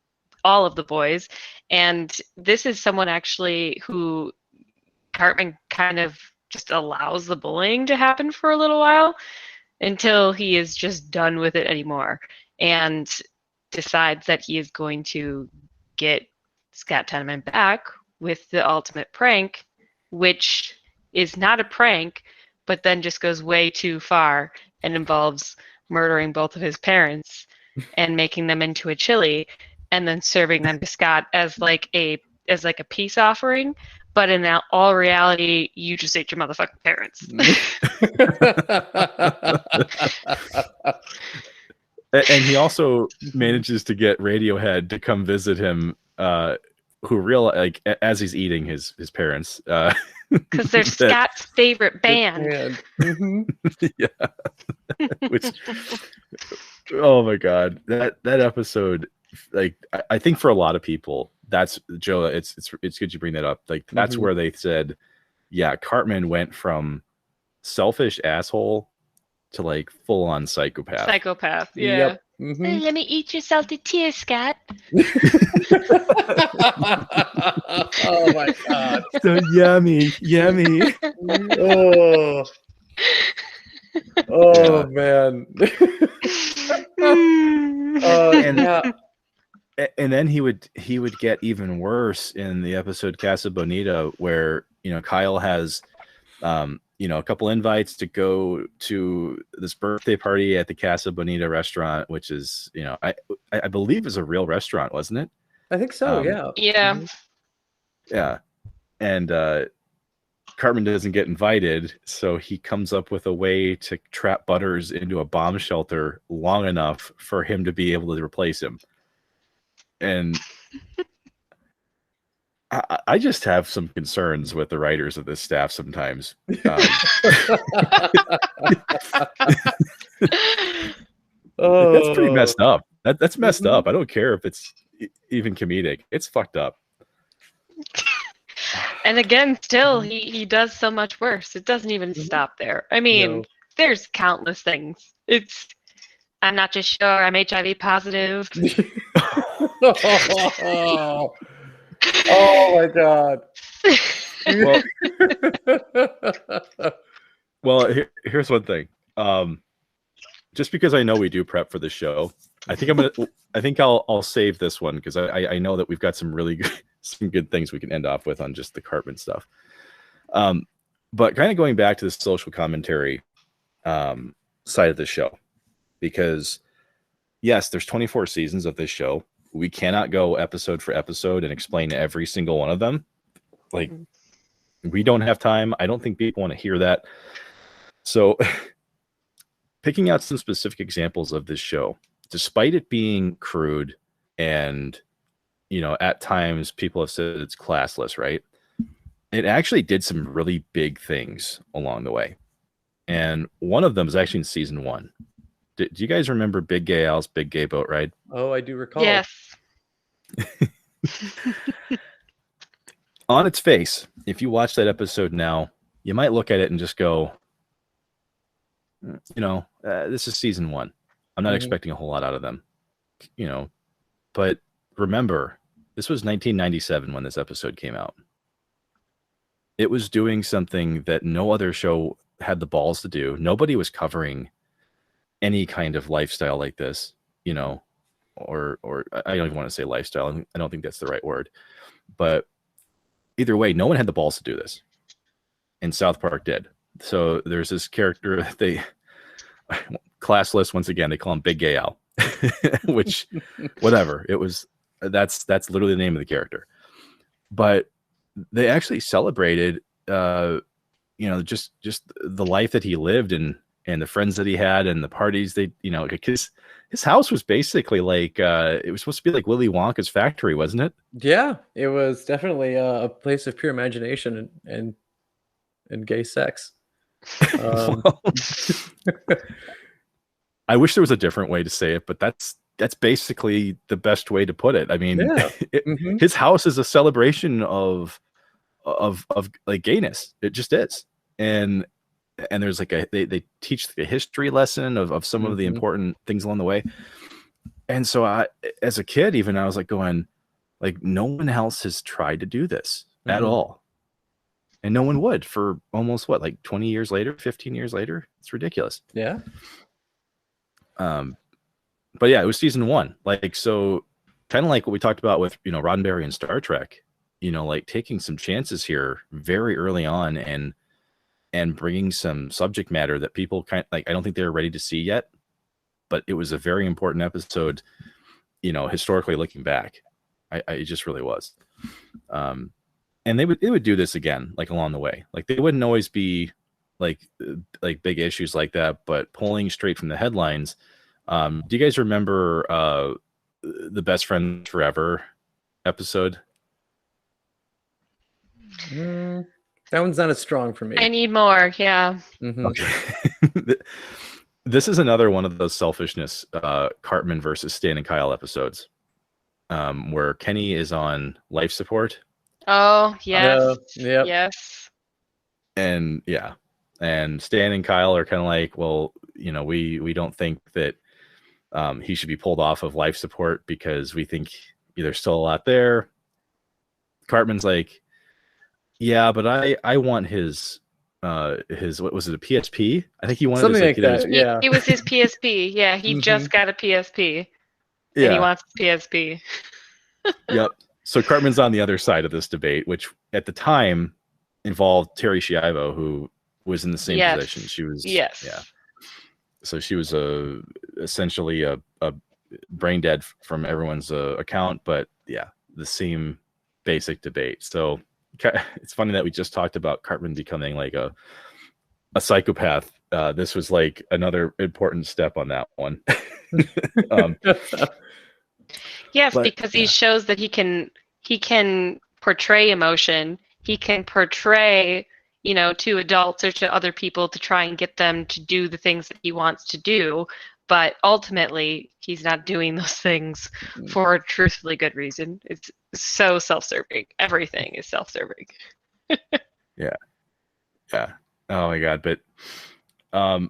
the boys. And this is someone actually who Cartman kind of just allows the bullying to happen for a little while until he is just done with it anymore and decides that he is going to get Scott Tenorman back with the ultimate prank, which is not a prank, but then just goes way too far and involves murdering both of his parents and making them into a chili and then serving them to Scott as like a peace offering. But in all reality, you just ate your motherfucking parents. And he also manages to get Radiohead to come visit him, who realize, like, as he's eating his parents, because they're Scott's favorite band. Yeah. Which, oh my God, that episode, like, I think for a lot of people, that's Joe. It's good you bring that up. Like, that's where they said, yeah, Cartman went from selfish asshole to like full on psychopath. Yeah. Yep. Hey, let me eat your salty tears, Scott. Oh my God. So yummy. Oh man. And then he would get even worse in the episode Casa Bonita, where Kyle has a couple invites to go to this birthday party at the Casa Bonita restaurant, which is I believe is a real restaurant, wasn't it? I think so. Yeah. Yeah. Yeah. And Cartman doesn't get invited, so he comes up with a way to trap Butters into a bomb shelter long enough for him to be able to replace him. And I just have some concerns with the writers of this staff sometimes. Oh, That's pretty messed up. That's messed up. I don't care if it's even comedic. It's fucked up. And again, still, he does so much worse. It doesn't even stop there. I mean, No. there's countless things. I'm not just sure I'm HIV positive. Oh my god. Well, here's one thing. Just because I know we do prep for the show, I think I'll save this one because I know that we've got some really good things we can end off with on just the Cartman stuff. But kind of going back to the social commentary side of the show, because yes, there's 24 seasons of this show. We cannot go episode for episode and explain every single one of them. Like, we don't have time. I don't think people want to hear that. So picking out some specific examples of this show, despite it being crude and, at times people have said it's classless, right? It actually did some really big things along the way. And one of them is actually in season 1. Do you guys remember Big Gay Al's Big Gay Boat Ride? Oh, I do recall. Yes. On its face, if you watch that episode now, you might look at it and just go, this is season 1. I'm not expecting a whole lot out of them, but remember, this was 1997 when this episode came out. It was doing something that no other show had the balls to do. Nobody was covering any kind of lifestyle like this, or I don't even want to say lifestyle. I don't think that's the right word, but either way, no one had the balls to do this, and South Park did. So there's this character, classless, once again, they call him Big Gay Al, which, whatever, that's literally the name of the character. But they actually celebrated, just the life that he lived and the friends that he had and the parties because his house was basically like, it was supposed to be like Willy Wonka's factory, wasn't it? Yeah, it was definitely a place of pure imagination and gay sex. I wish there was a different way to say it, but that's basically the best way to put it. I mean, his house is a celebration of like gayness. It just is. And there's like they teach a history lesson of some of the important things along the way. And so I, as a kid, even I was like going, like, no one else has tried to do this at all. And no one would for almost 20 years later, 15 years later. It's ridiculous. Yeah. But yeah, it was season 1. Like, so kind of like what we talked about with, Roddenberry and Star Trek, like taking some chances here very early on and bringing some subject matter that people I don't think they're ready to see yet, but it was a very important episode, historically looking back. It just really was. And they would do this again, like along the way. Like they wouldn't always be like big issues like that, but pulling straight from the headlines. Do you guys remember the Best Friends Forever episode? That one's not as strong for me. I need more. Yeah. Okay. This is another one of those selfishness Cartman versus Stan and Kyle episodes, where Kenny is on life support. Oh, yes. Yep. Yes. And yeah. And Stan and Kyle are kind of like, well, we don't think that he should be pulled off of life support because we think there's still a lot there. Cartman's like, yeah, but I want his what was it, a PSP? I think he wanted something like that. Yeah, it was his PSP. Yeah, he just got a PSP. Yeah, and he wants a PSP. Yep. So Cartman's on the other side of this debate, which at the time involved Terry Schiavo, who was in the same position. She was yeah. So she was essentially a brain dead from everyone's account, but yeah, the same basic debate. So it's funny that we just talked about Cartman becoming like a psychopath. This was like another important step on that one. Yes, because he shows that he can portray emotion. He can portray, to adults or to other people to try and get them to do the things that he wants to do. But ultimately, he's not doing those things for a truthfully good reason. It's so self-serving. Everything is self-serving. Yeah. Oh my God. But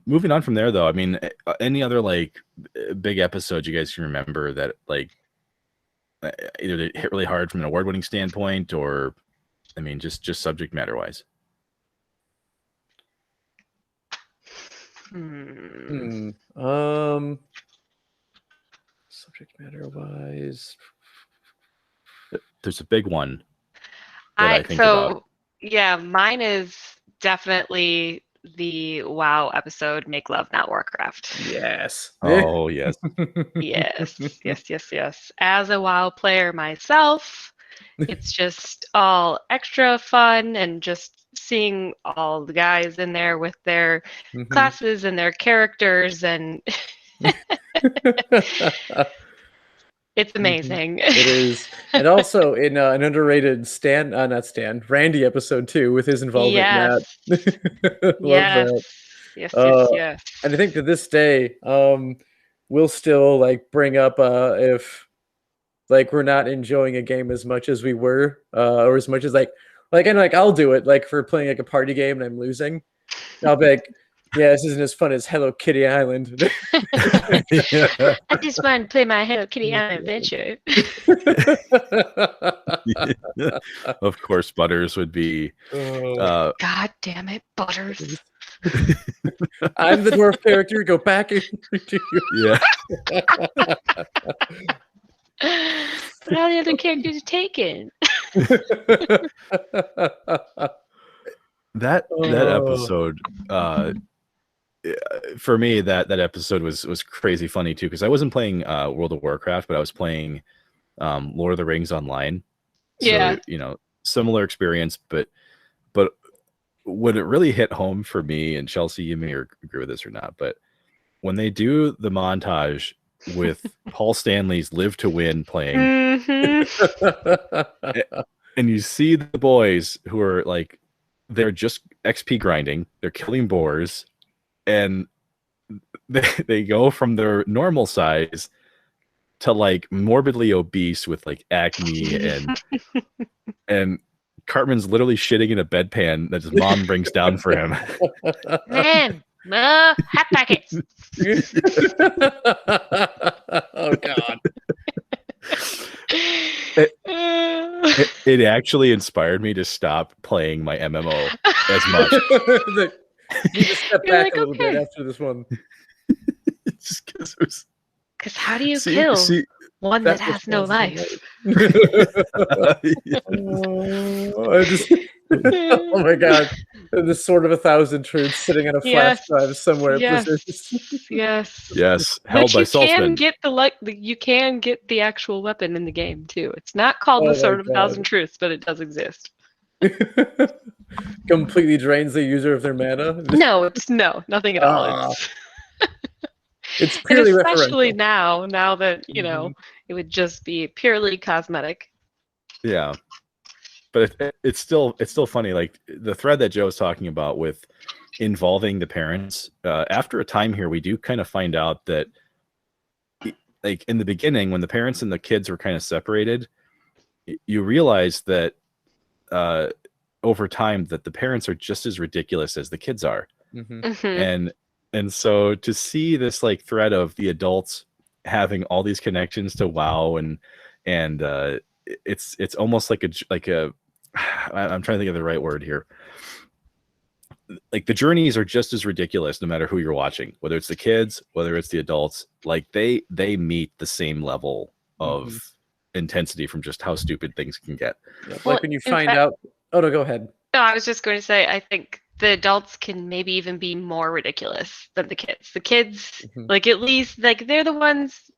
moving on from there, though, I mean, any other like big episodes you guys can remember that like either they hit really hard from an award-winning standpoint, or I mean, just subject matter wise? Subject matter wise, there's a big one that I think about. Yeah, mine is definitely the WoW episode, Make Love Not Warcraft. Yes. Oh, yes. Yes. As a WoW player myself, it's just all extra fun, and just seeing all the guys in there with their classes and their characters, and it's amazing. It is. And also in an underrated Randy episode too, with his involvement in that. Love that. Yes. And I think to this day, we'll still like bring up if like we're not enjoying a game as much as we were, or as much as I'll do it like for playing like a party game and I'm losing. I'll be like, yeah, this isn't as fun as Hello Kitty Island. I just want to play my Hello Kitty Island adventure. Of course, Butters would be. God damn it, Butters. I'm the dwarf character. Go back and yeah. But all the other characters are taken. That episode, for me, that episode was crazy funny too, because I wasn't playing World of Warcraft, but I was playing Lord of the Rings online. So, similar experience, but when it really hit home for me, and Chelsea, you may agree with this or not, but when they do the montage with Paul Stanley's Live to Win playing, and you see the boys who are like, they're just XP grinding, they're killing boars, and they go from their normal size to like morbidly obese with like acne, and Cartman's literally shitting in a bedpan that his mom brings down for him. Man, hot packets. Oh God. It actually inspired me to stop playing my MMO as much. You need to step back a little bit after this one. Just because it was. Because how do you kill one that has no life? Oh my God! The Sword of 1,000 Truths sitting on a flash drive somewhere. Yes. Held by Saltzman. You can get the actual weapon in the game too. It's not called the Sword of 1,000 Truths, but it does exist. Completely drains the user of their mana. No, nothing at all. It's purely especially now that it would just be purely cosmetic. Yeah, but it's still funny. Like the thread that Joe was talking about with involving the parents. After a time here, we do kind of find out that, like in the beginning, when the parents and the kids were kind of separated, you realize that over time that the parents are just as ridiculous as the kids are, and so to see this like thread of the adults having all these connections to WoW, and it's almost like a I'm trying to think of the right word here. Like the journeys are just as ridiculous no matter who you're watching, whether it's the kids, whether it's the adults. Like they meet the same level of intensity from just how stupid things can get. Yeah, like when you find out. Oh no, go ahead. No, I was just going to say, I think the adults can maybe even be more ridiculous than the kids. The kids, like at least, like they're the ones,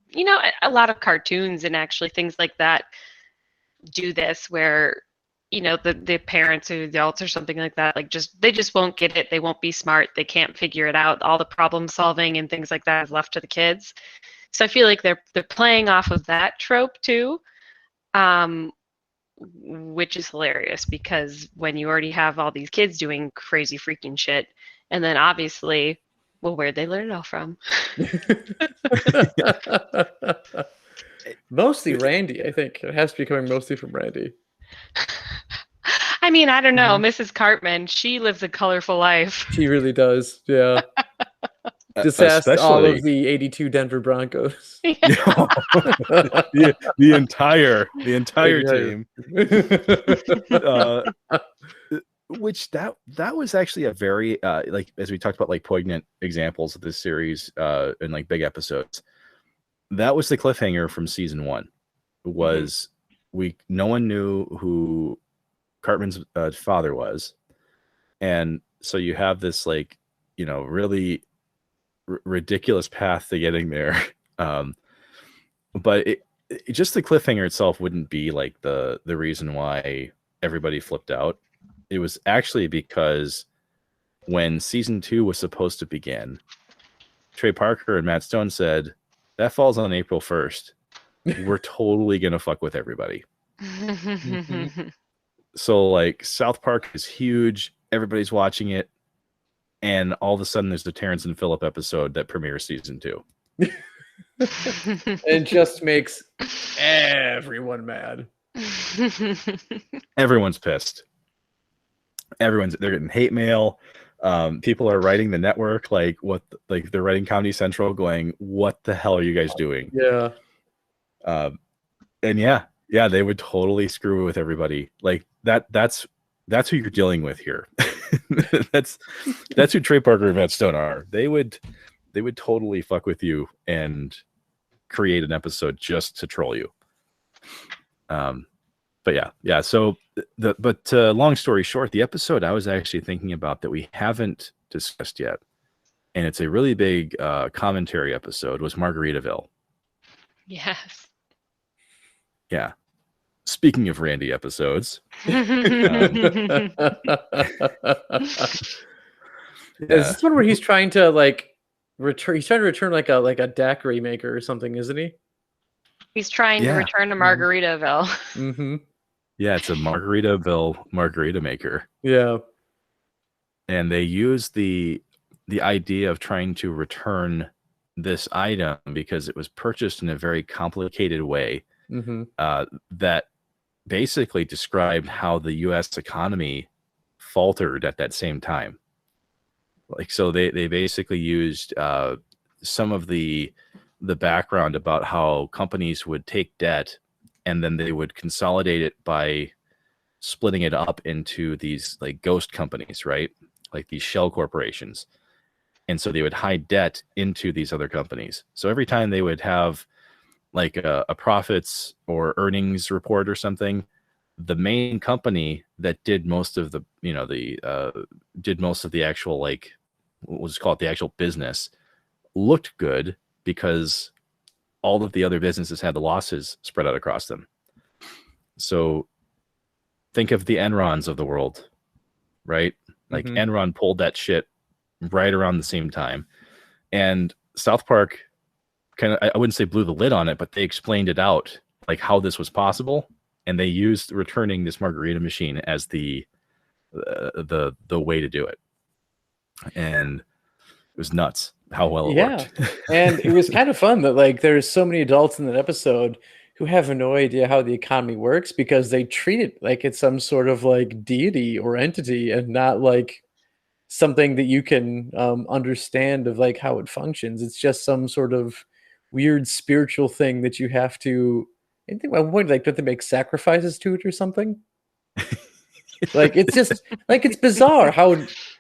a lot of cartoons and actually things like that do this, where, the parents or the adults or something like that, like they just won't get it. They won't be smart. They can't figure it out. All the problem solving and things like that is left to the kids. So I feel like they're playing off of that trope too, which is hilarious because when you already have all these kids doing crazy freaking shit, and then obviously, well, where'd they learn it all from? Mostly Randy, I think. It has to be coming mostly from Randy. I mean, I don't know. Mrs. Cartman, she lives a colorful life. She really does, yeah. Just ask all of the 82 Denver Broncos. the entire team. Which that was actually a very like, as we talked about, like poignant examples of this series and like big episodes. That was the cliffhanger from season 1. Was no one knew who Cartman's father was, and so you have this like really ridiculous path to getting there, but it just the cliffhanger itself wouldn't be like the reason why everybody flipped out. It was actually because when season 2 was supposed to begin, Trey Parker and Matt Stone said, that falls on April 1st. We're totally going to fuck with everybody. So like South Park is huge. Everybody's watching it. And all of a sudden there's the Terrence and Phillip episode that premieres season 2. It just makes everyone mad. Everyone's pissed. They're getting hate mail. People are writing the network like they're writing Comedy Central going, what the hell are you guys doing? Yeah. And yeah, they would totally screw with everybody. Like that's who you're dealing with here. that's who Trey Parker and Matt Stone are. They would totally fuck with you and create an episode just to troll you. But yeah. So long story short, the episode I was actually thinking about that we haven't discussed yet, and it's a really big commentary episode, was Margaritaville. Yes. Yeah. Speaking of Randy episodes, is this one where he's trying to like return? He's trying to return like a daiquiri maker or something, isn't he? He's trying to return to Margaritaville. Mm-hmm. Yeah, it's a Margaritaville margarita maker. Yeah, and they use the idea of trying to return this item because it was purchased in a very complicated way that basically described how the U.S. economy faltered at that same time. Like, so they basically used some of the background about how companies would take debt and then they would consolidate it by splitting it up into these like ghost companies, right? Like these shell corporations. And so they would hide debt into these other companies. So every time they would have like a profits or earnings report or something, the main company that did most of the, did most of the actual, like, we'll just call it the actual business, looked good because all of the other businesses had the losses spread out across them. So think of the Enrons of the world, right? Like Enron pulled that shit right around the same time. And South Park kind of, I wouldn't say blew the lid on it, but they explained it out, like how this was possible. And they used returning this margarita machine as the way to do it. And it was nuts how well it worked. And it was kind of fun that like there's so many adults in that episode who have no idea how the economy works because they treat it like it's some sort of like deity or entity and not like something that you can understand of like how it functions. It's just some sort of weird spiritual thing that you have to, I think at one point, like, don't they make sacrifices to it or something? Like, it's just like, it's bizarre how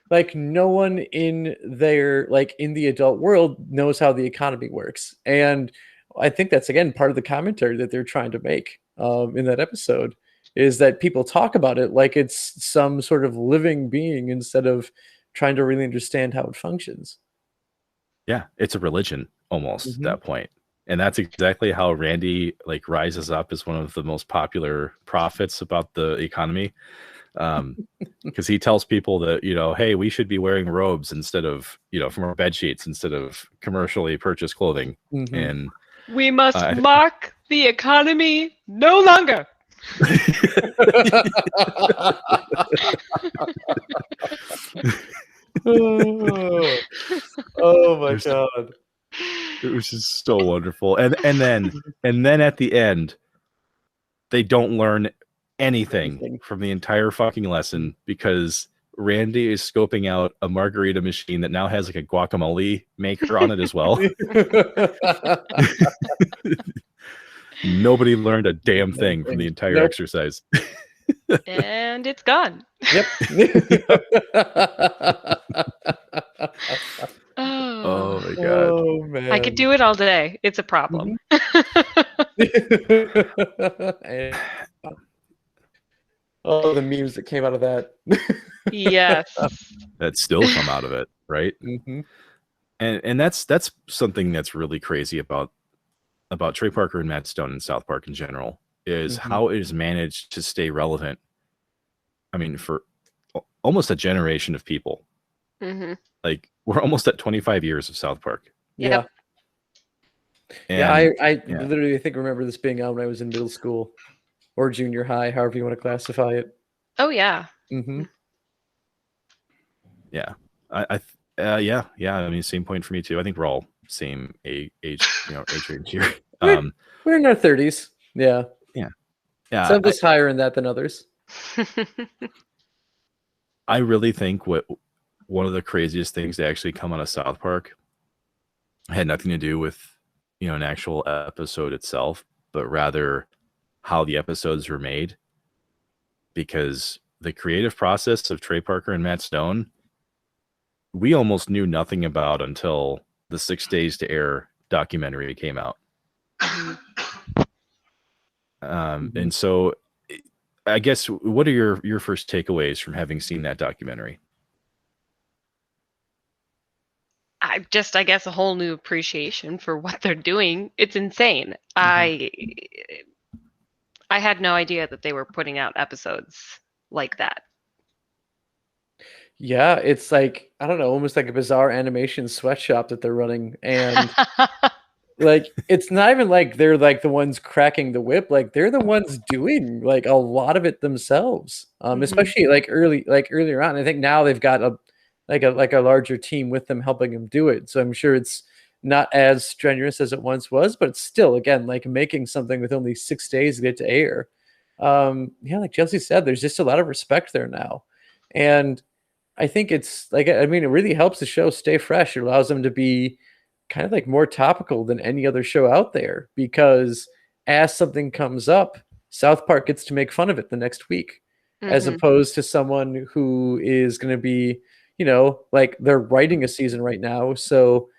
like no one in their, like in the adult world knows how the economy works. And I think that's, again, part of the commentary that they're trying to make in that episode is that people talk about it like it's some sort of living being instead of trying to really understand how it functions. Yeah, it's a religion almost at that point. And that's exactly how Randy like rises up as one of the most popular prophets about the economy. Because he tells people that, hey, we should be wearing robes instead of, from our bed sheets instead of commercially purchased clothing. Mhm. And We must mock the economy no longer. Oh my God. It was just so wonderful. And then at the end, they don't learn anything from the entire fucking lesson because Randy is scoping out a margarita machine that now has like a guacamole maker on it as well. Nobody learned a damn thing from the entire exercise. And it's gone. Yep. Oh my God. Oh man. I could do it all day. It's a problem. Oh, the memes that came out of that. Yes. That still come out of it, right? Mm-hmm. And that's something that's really crazy about Trey Parker and Matt Stone and South Park in general is how it is managed to stay relevant. I mean, for almost a generation of people. Mm-hmm. Like we're almost at 25 years of South Park. Yeah. Yep. I literally remember this being out when I was in middle school or junior high, however you want to classify it. Oh yeah. Mm-hmm. Yeah. I mean, same point for me too. I think we're all same age, age range here. We're in our 30s. Yeah. Yeah. Some of us higher in that than others. I really think one of the craziest things to actually come out of South Park had nothing to do with, an actual episode itself, but rather how the episodes were made. Because the creative process of Trey Parker and Matt Stone, we almost knew nothing about until the 6 Days to Air documentary came out. And so I guess, what are your first takeaways from having seen that documentary? I guess a whole new appreciation for what they're doing. It's insane. I had no idea that they were putting out episodes like that. Yeah, it's like, I don't know, almost like a bizarre animation sweatshop that they're running. And like, it's not even like they're like the ones cracking the whip. Like they're the ones doing like a lot of it themselves. Especially like earlier on. I think now they've got a larger team with them helping them do it. So I'm sure it's not as strenuous as it once was, but it's still, again, like making something with only 6 days to get to air. Like Chelsea said, there's just a lot of respect there now. And I think it's like, I mean, it really helps the show stay fresh. It allows them to be kind of like more topical than any other show out there, because as something comes up, South Park gets to make fun of it the next week, as opposed to someone who is going to be, like they're writing a season right now. So,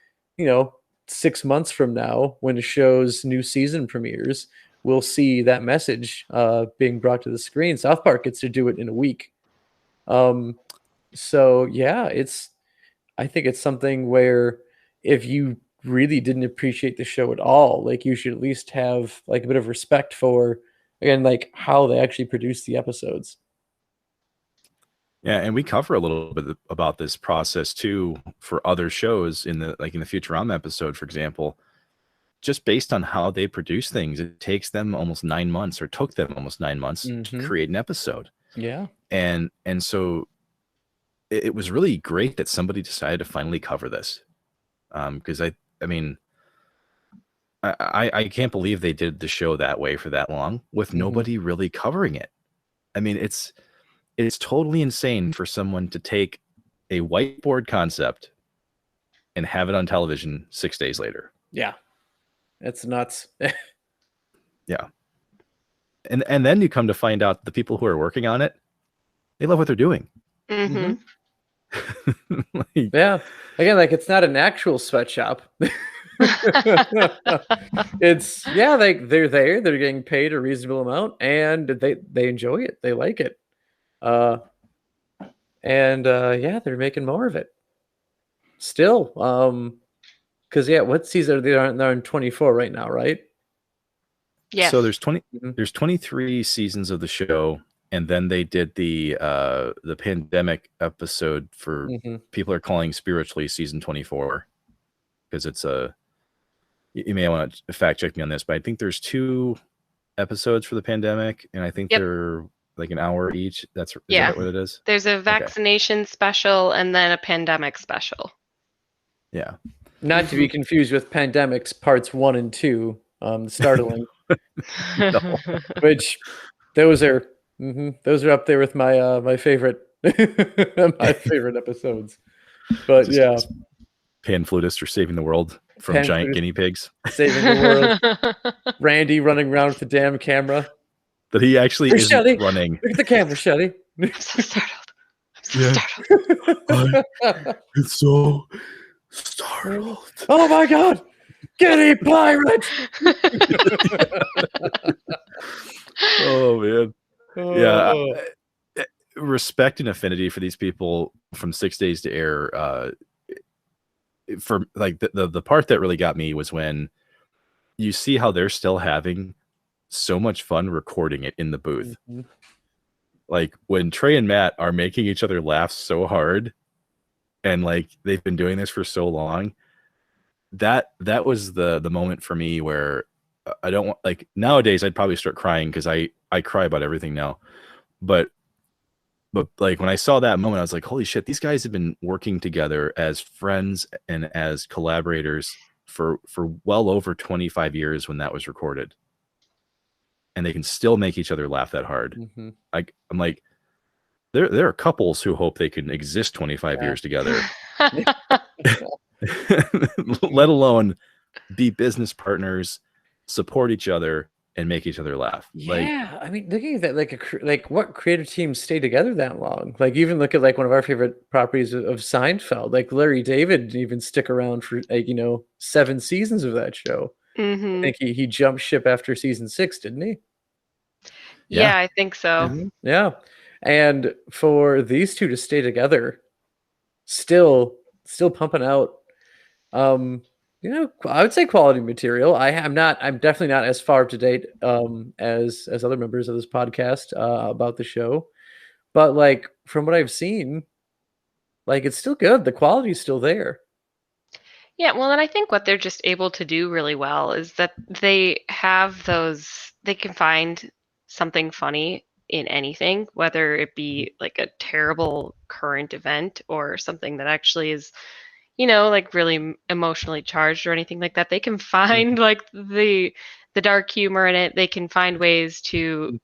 6 months from now, when the show's new season premieres, we'll see that message being brought to the screen. South Park gets to do it in a week. So yeah, I think it's something where if you really didn't appreciate the show at all, like you should at least have like a bit of respect for, again, like how they actually produce the episodes. Yeah, and we cover a little bit about this process too for other shows in the Futurama episode, for example. Just based on how they produce things, it takes them almost 9 months, or took them almost 9 months to create an episode. Yeah. And so it was really great that somebody decided to finally cover this. Because I mean, I can't believe they did the show that way for that long with nobody really covering it. I mean, it's totally insane for someone to take a whiteboard concept and have it on television 6 days later. Yeah. It's nuts. Yeah. And then you come to find out the people who are working on it, they love what they're doing. Yeah. Again, like it's not an actual sweatshop. It's like they're there, they're getting paid a reasonable amount, and they enjoy it. They like it. They're making more of it. Still, Because what season are they on? They're on 24 right now, right? Yes. So there's 23 seasons of the show, and then they did the pandemic episode for people are calling spiritually season 24, because it's you may want to fact check me on this, but I think there's 2 episodes for the pandemic, and I think they're like an hour each. Is that what it is? There's a vaccination special and then a pandemic special. Yeah. Not to be confused with Pandemics Parts 1 and 2, startling. No. Which those are up there with my my favorite episodes. But Pan flutists are saving the world from giant guinea pigs. Saving the world. Randy running around with the damn camera. But he actually isn't running. Look at the camera, Shelly. I'm so startled. It's so startled. Oh my god! Guinea pirate! Oh man. Yeah. Respect and affinity for these people from 6 Days to Air. For like the part that really got me was when you see how they're still having so much fun recording it in the booth. Like when Trey and Matt are making each other laugh so hard, and like they've been doing this for so long, that was the moment for me where I don't want, like, nowadays I'd probably start crying because I cry about everything now, but like when I saw that moment, I was like, holy shit, these guys have been working together as friends and as collaborators for well over 25 years when that was recorded, and they can still make each other laugh that hard. I'm like, there are couples who hope they can exist 25 years together, let alone be business partners, support each other, and make each other laugh. I mean, looking at that, like what creative teams stay together that long? Like, even look at like one of our favorite properties of Seinfeld. Like Larry David didn't even stick around for 7 seasons of that show. I think he jumped ship after season 6, didn't he? Yeah, I think so. Yeah. And for these two to stay together, still pumping out, I would say quality material. I'm definitely not as far up to date as other members of this podcast about the show, but like from what I've seen, like it's still good. The quality is still there. Yeah, well, and I think what they're just able to do really well is that they can find something funny in anything, whether it be like a terrible current event or something that actually is, like really emotionally charged or anything like that. They can find like the dark humor in it. They can find ways to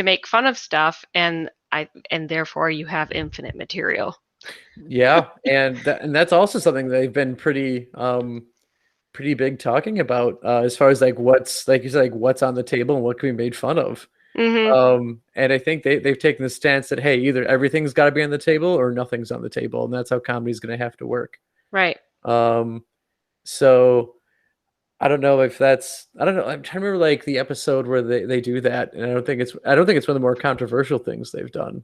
make fun of stuff, and therefore you have infinite material. Yeah, and that's also something they've been pretty big talking about as far as like what's, like you said, like what's on the table and what can be made fun of. And I think they've taken the stance that, hey, either everything's got to be on the table or nothing's on the table, and that's how comedy's going to have to work. Right. So I don't know if that's, I don't know. I'm trying to remember like the episode where they do that, and I don't think it's one of the more controversial things they've done,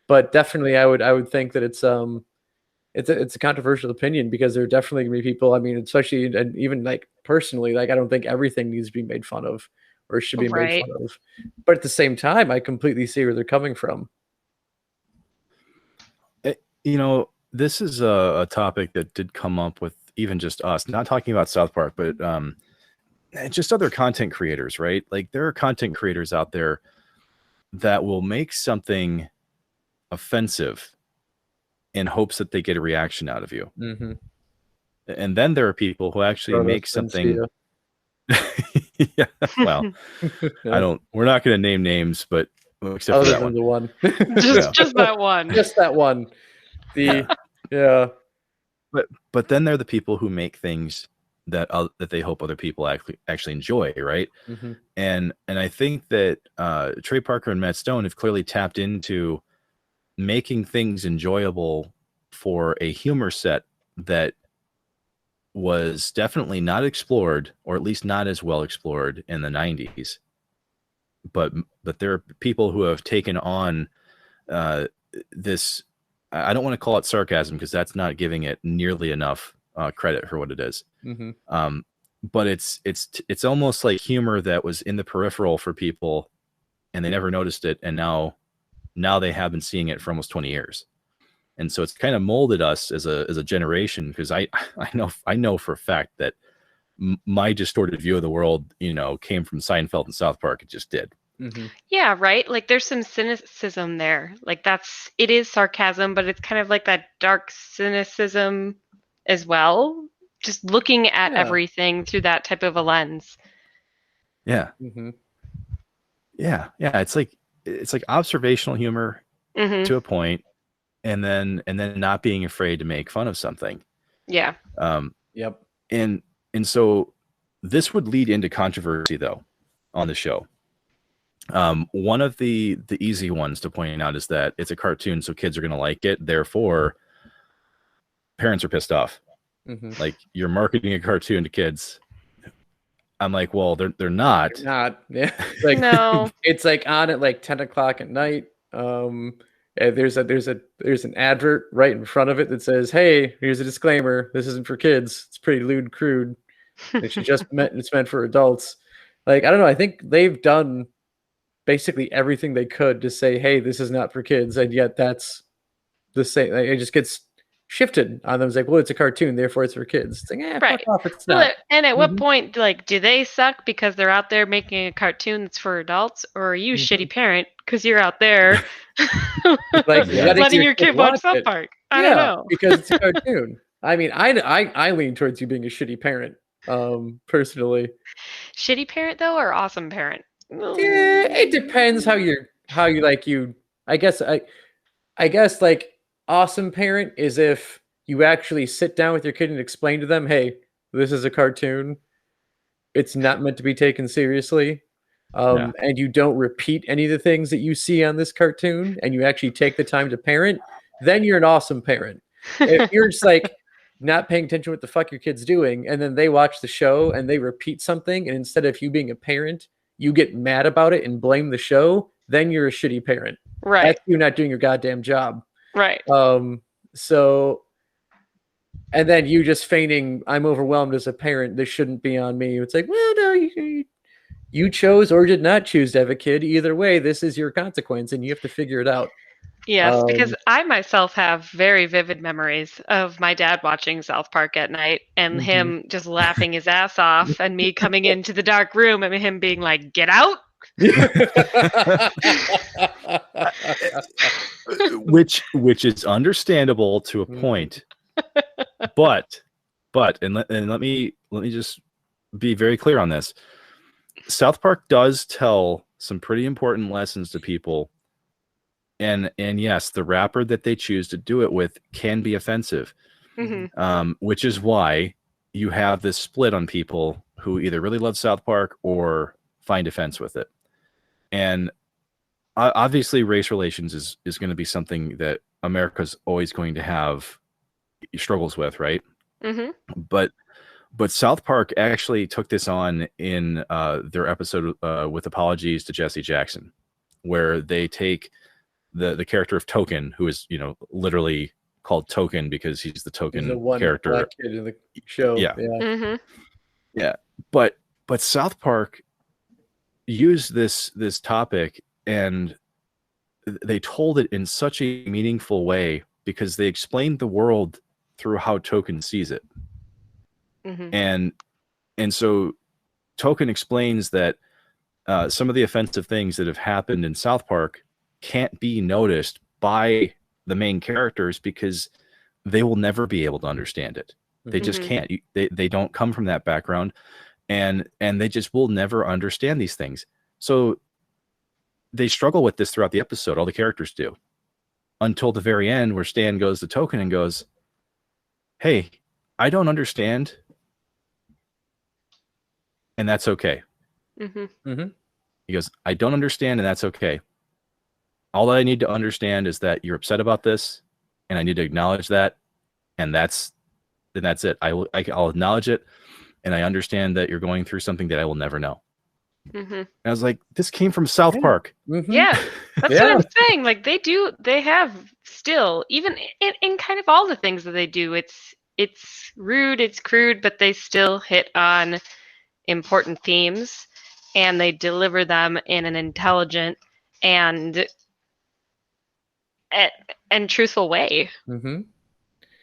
but definitely I would think that it's a controversial opinion, because there are definitely going to be people, I mean, especially, and even like personally, like I don't think everything needs to be made fun of or should be made fun of, but at the same time, I completely see where they're coming from. This is a topic that did come up with even just us, not talking about South Park, but just other content creators, right? Like there are content creators out there that will make something offensive in hopes that they get a reaction out of you. And then there are people who actually make something. Yeah, well, we're not going to name names, but except other for that than one. The one. just that one. Just that one. Yeah. But then there are the people who make things that they hope other people actually enjoy, right? And I think that Trey Parker and Matt Stone have clearly tapped into making things enjoyable for a humor set that was definitely not explored, or at least not as well explored in the 90s. But there are people who have taken on this. I don't want to call it sarcasm, because that's not giving it nearly enough credit for what it is. Mm-hmm. But it's almost like humor that was in the peripheral for people, and they never noticed it, and now they have been seeing it for almost 20 years. And so it's kind of molded us as a generation, because I know for a fact that my distorted view of the world, came from Seinfeld and South Park. It just did. Mm-hmm. Yeah, right. Like there's some cynicism there. Like it is sarcasm, but it's kind of like that dark cynicism as well. Just looking at everything through that type of a lens. Yeah. Mm-hmm. Yeah. It's like observational humor to a point, and then not being afraid to make fun of something. Yeah. Yep. And so this would lead into controversy, though, on the show. One of the easy ones to point out is that it's a cartoon, so kids are going to like it. Therefore, parents are pissed off. Mm-hmm. Like, you're marketing a cartoon to kids. I'm like, well, they're not. They're not. Yeah. Like, no. It's like on at like 10 o'clock at night. There's an advert right in front of it that says, "Hey, here's a disclaimer. This isn't for kids. It's pretty lewd, crude. It's meant for adults." Like, I don't know. I think they've done basically everything they could to say, "Hey, this is not for kids," and yet that's the same. Like, it just gets shifted on them. It's like, well, it's a cartoon, therefore it's for kids. It's like, right. Fuck off, it's not. And at what point, like, do they suck because they're out there making a cartoon that's for adults, or are you a shitty parent because you're out there like letting your kid watch South Park? I don't know, because it's a cartoon. I mean, I lean towards you being a shitty parent, personally. Shitty parent though, or awesome parent? Yeah, it depends how you like you. I guess like awesome parent is if you actually sit down with your kid and explain to them, "Hey, this is a cartoon. It's not meant to be taken seriously." And you don't repeat any of the things that you see on this cartoon, and you actually take the time to parent, then you're an awesome parent. If you're just like not paying attention to what the fuck your kid's doing, and then they watch the show and they repeat something, and instead of you being a parent, you get mad about it and blame the show, then you're a shitty parent. Right. That's you not doing your goddamn job. Right. So, and then you just feigning, "I'm overwhelmed as a parent. This shouldn't be on me." It's like, well, no, you chose or did not choose to have a kid. Either way, this is your consequence, and you have to figure it out. Yes, because I myself have very vivid memories of my dad watching South Park at night and him just laughing his ass off, and me coming into the dark room and him being like, "Get out." which is understandable to a point, but let me just be very clear on this. South Park does tell some pretty important lessons to people, and yes, the rapper that they choose to do it with can be offensive, which is why you have this split on people who either really love South Park or find offense with it. And obviously race relations is going to be something that America's always going to have struggles with, right? But South Park actually took this on in their episode with Apologies to Jesse Jackson, where they take the character of Token, who is literally called Token because he's the token character, black kid in the show. Yeah. But South Park used this topic, and they told it in such a meaningful way because they explained the world through how Token sees it. And so Token explains that some of the offensive things that have happened in South Park can't be noticed by the main characters because they will never be able to understand it. They just can't. They don't come from that background, and they just will never understand these things. So they struggle with this throughout the episode. All the characters do, until the very end, where Stan goes to Token and goes, "Hey, I don't understand, and that's okay." He goes, "I don't understand, and that's okay. All that I need to understand is that you're upset about this, and I need to acknowledge that, and that's it. I'll acknowledge it, and I understand that you're going through something that I will never know." And I was like, this came from South Park. Yeah, that's what I'm saying. Like they have still, even in kind of all the things that they do, it's it's rude, it's crude, but they still hit on important themes, and they deliver them in an intelligent and truthful way. Mm-hmm.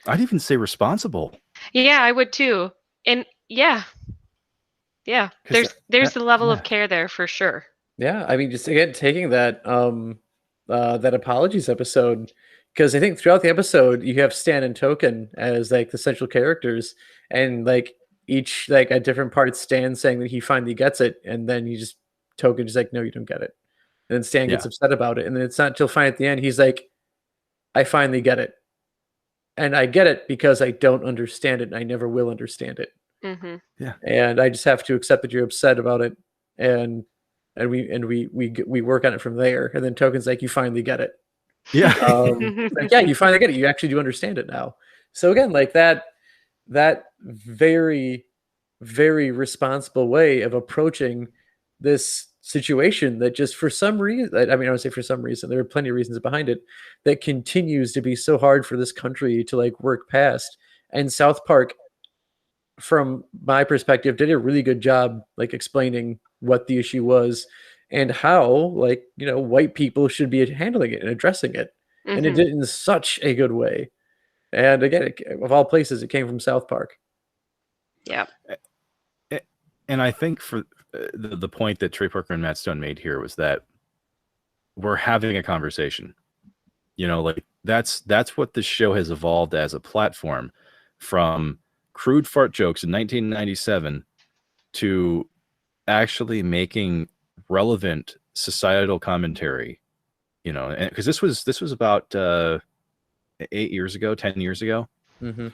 I'd even say responsible. Yeah, I would too. And yeah, there's the level of care there for sure. Yeah, I mean, just again taking that that apologies episode, because I think throughout the episode you have Stan and Token as like the central characters, and like each like at different parts, Stan saying that he finally gets it, and then you just Token just like, no, you don't get it, and then Stan gets upset about it, and then it's not until finally at the end he's like, I finally get it, and I get it because I don't understand it, and I never will understand it. Mm-hmm. Yeah, and I just have to accept that you're upset about it, and we work on it from there. And then Token's like, you finally get it. yeah, Like, yeah, you finally get it. You actually do understand it now. So again, like that very, very responsible way of approaching this situation that just for some reason, I mean, I would say for some reason, there are plenty of reasons behind it, that continues to be so hard for this country to like work past. And South Park, from my perspective, did a really good job like explaining what the issue was and how, like, you know, white people should be handling it and addressing it. And it did in such a good way. And again, of all places, it came from South Park. Yeah. And I think for the point that Trey Parker and Matt Stone made here was that we're having a conversation. You know, like that's what the show has evolved as a platform, from crude fart jokes in 1997 to actually making relevant societal commentary, you know, because this was about 8 years ago, 10 years ago. Mm-hmm.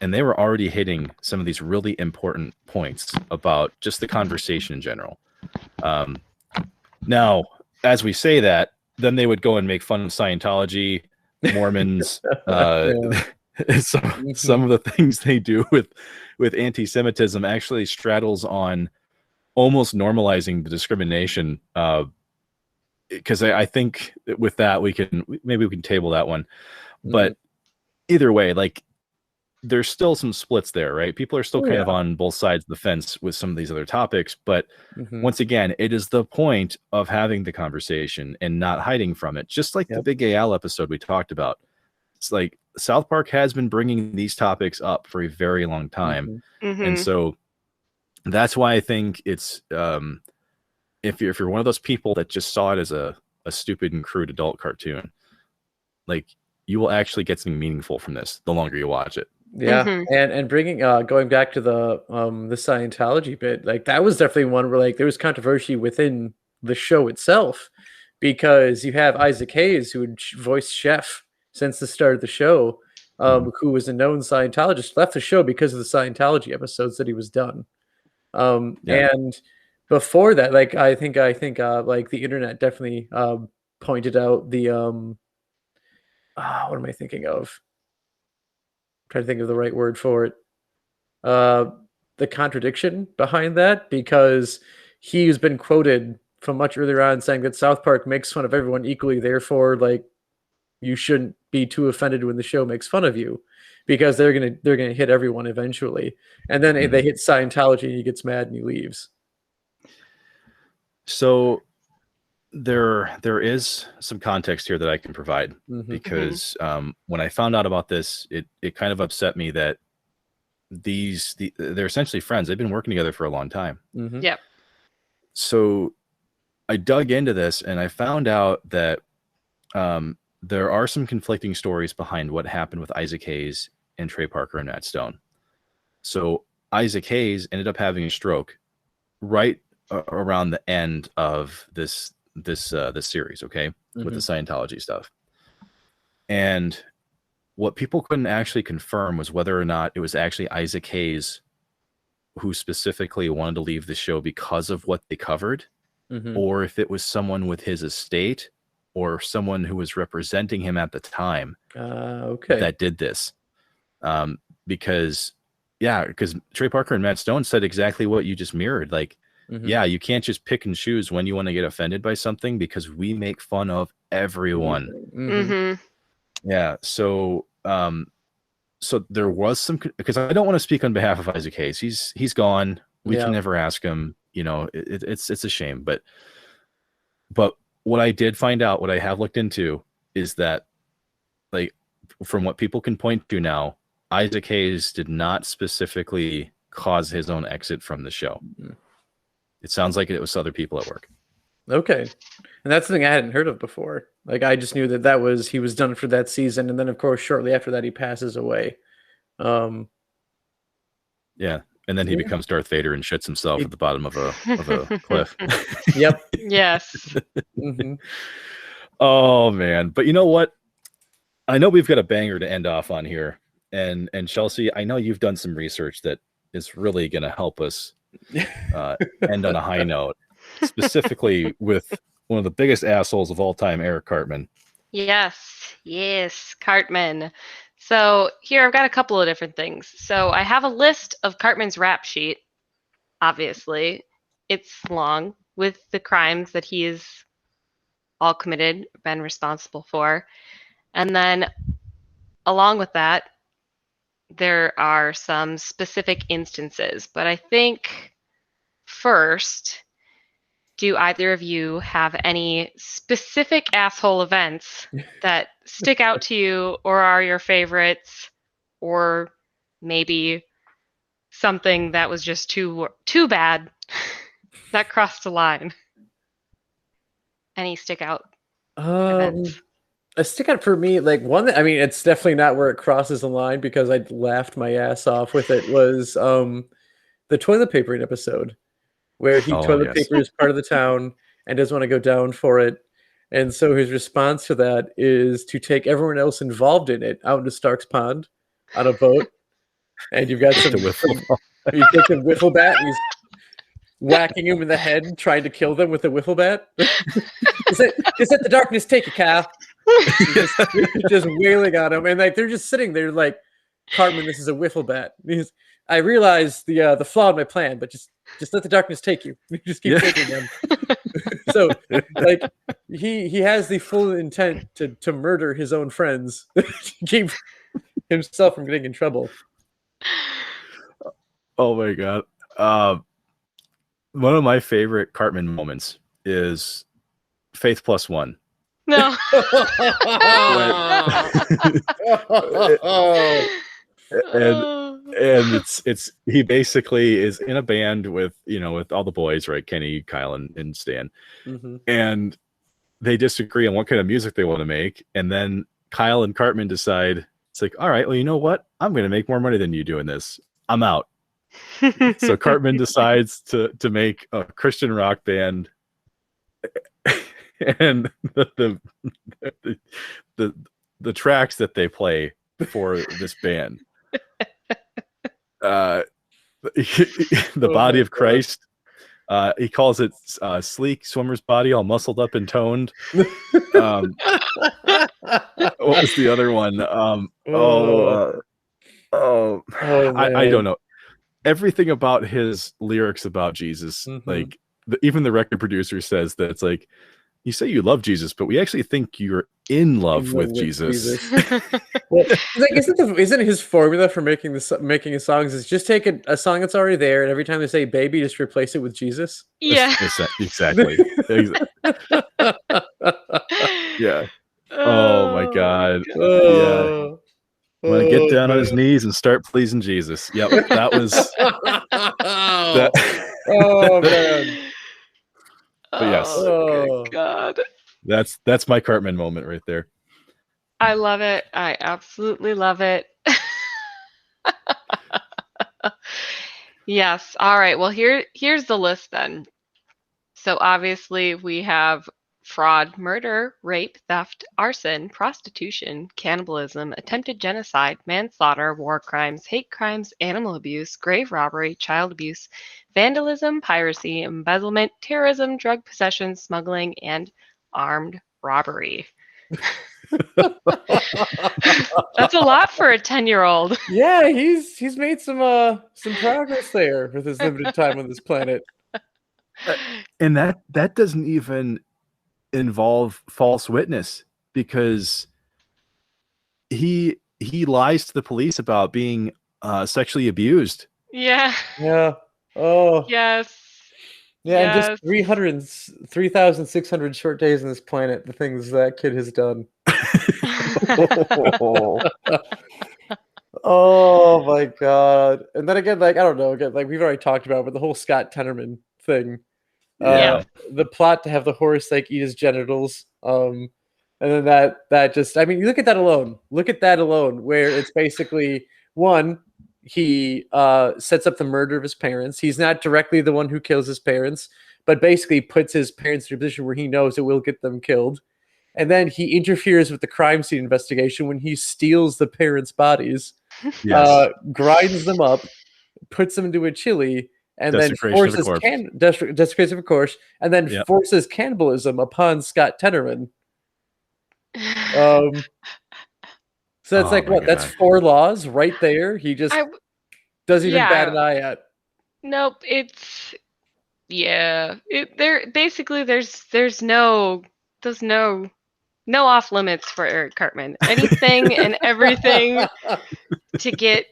And they were already hitting some of these really important points about just the conversation in general. Now, as we say that, then they would go and make fun of Scientology, Mormons, some of the things they do with anti-Semitism actually straddles on almost normalizing the discrimination. Because I think with that we can table that one. But either way, like there's still some splits there, right? People are still kind of on both sides of the fence with some of these other topics. But once again, it is the point of having the conversation and not hiding from it. Just like the Big Gay Al episode we talked about. It's like South Park has been bringing these topics up for a very long time. And so that's why I think it's, if you're one of those people that just saw it as a stupid and crude adult cartoon, like you will actually get something meaningful from this the longer you watch it. Yeah. And bringing, going back to the Scientology bit, like that was definitely one where like there was controversy within the show itself, because you have Isaac Hayes, who had voiced Chef since the start of the show, who was a known Scientologist, left the show because of the Scientology episodes that he was done. And before that, like I think like the internet definitely pointed out the what am I thinking of? I'm trying to think of the right word for it. The contradiction behind that, because he's been quoted from much earlier on saying that South Park makes fun of everyone equally, therefore like you shouldn't be too offended when the show makes fun of you, because they're gonna hit everyone eventually. And then they hit Scientology and he gets mad and he leaves. So there is some context here that I can provide, because when I found out about this, it kind of upset me that they're essentially friends. They've been working together for a long time. Yep. So I dug into this and I found out that there are some conflicting stories behind what happened with Isaac Hayes and Trey Parker and Matt Stone. So Isaac Hayes ended up having a stroke right around the end of this series, okay, with the Scientology stuff. And what people couldn't actually confirm was whether or not it was actually Isaac Hayes who specifically wanted to leave the show because of what they covered, or if it was someone with his estate or someone who was representing him at the time that did this. Because Trey Parker and Matt Stone said exactly what you just mirrored. Like, yeah, you can't just pick and choose when you want to get offended by something, because we make fun of everyone. Yeah. So so there was some, because I don't want to speak on behalf of Isaac Hayes. He's gone. We can never ask him. You know, it's a shame. But what I did find out, what I have looked into, is that, like, from what people can point to now, Isaac Hayes did not specifically cause his own exit from the show. It sounds like it was other people at work. Okay. And that's something I hadn't heard of before. Like, I just knew that he was done for that season. And then, of course, shortly after that, he passes away. Yeah. And then he becomes Darth Vader and shits himself at the bottom of a cliff. Yep. Yes. Mm-hmm. Oh, man. But you know what? I know we've got a banger to end off on here. And Chelsea, I know you've done some research that is really going to help us end on a high note, specifically with one of the biggest assholes of all time, Eric Cartman. Yes, Cartman. So here I've got a couple of different things. So I have a list of Cartman's rap sheet. Obviously, it's long with the crimes that he has all committed, been responsible for. And then along with that, there are some specific instances. But I think first, do either of you have any specific asshole events that stick out to you or are your favorites, or maybe something that was just too bad that crossed the line? Any stick out events? A stick out for me, like one that, I mean, it's definitely not where it crosses the line because I laughed my ass off with it, was the toilet papering episode, where he toilet papers part of the town and doesn't want to go down for it. And so his response to that is to take everyone else involved in it out into Stark's Pond on a boat. And you've got you take a wiffle bat and he's whacking him in the head, trying to kill them with a wiffle bat. Just let the darkness take you, Kyle. just wailing on him. And like they're just sitting there like, Cartman, this is a wiffle bat. I realize the flaw in my plan, but just let the darkness take you. Just keep taking them. So, like, he has the full intent to murder his own friends to keep himself from getting in trouble. Oh my god! One of my favorite Cartman moments is Faith Plus One. No. And it's he basically is in a band with all the boys, right? Kenny, Kyle, and Stan. Mm-hmm. And they disagree on what kind of music they want to make. And then Kyle and Cartman decide, it's like, all right, well, you know what? I'm going to make more money than you doing this. I'm out. So Cartman decides to make a Christian rock band. And the tracks that they play for this band, the body of Christ, he calls it sleek swimmer's body, all muscled up and toned. What was the other one? I don't know. Everything about his lyrics about Jesus, like even the record producer says that it's like, you say you love Jesus, but we actually think you're in love with Jesus. Well, like, isn't his formula for making his songs is just take a song that's already there, and every time they say baby, just replace it with Jesus? Yeah. Exactly. Yeah. Oh my God. Yeah. Want to get down on his knees and start pleasing Jesus. Yep, that was that. Oh man. But yes. Oh God. That's my Cartman moment right there. I love it. I absolutely love it. Yes. All right. Well, here's the list then. So obviously we have fraud, murder, rape, theft, arson, prostitution, cannibalism, attempted genocide, manslaughter, war crimes, hate crimes, animal abuse, grave robbery, child abuse, vandalism, piracy, embezzlement, terrorism, drug possession, smuggling, and armed robbery. That's a lot for a 10-year-old. Yeah, he's made some progress there with his limited time on this planet. And that doesn't even involve false witness, because he he lies to the police about being sexually abused. Yeah. Yeah. Oh. Yes. Yeah, and Yes. just 3,600 short days on this planet, the things that kid has done. Oh my god. And then again, like, I don't know, again, like we've already talked about, but the whole Scott Tenorman thing. Yeah. The plot to have the horse like eat his genitals. And then that just, I mean, you look at that alone. Look at that alone, where it's basically one, he sets up the murder of his parents. He's not directly the one who kills his parents, but basically puts his parents in a position where he knows it will get them killed. And then he interferes with the crime scene investigation when he steals the parents' bodies, Yes. grinds them up, puts them into a chili, and then Desecration of a forces corpse. desecration of a corpse, and then Yep. forces cannibalism upon Scott Tenorman. So that's Oh like my what? That's God. 4 laws right there. He just doesn't even bat an eye at. Nope. It's there basically there's no off limits for Eric Cartman. Anything and everything to get,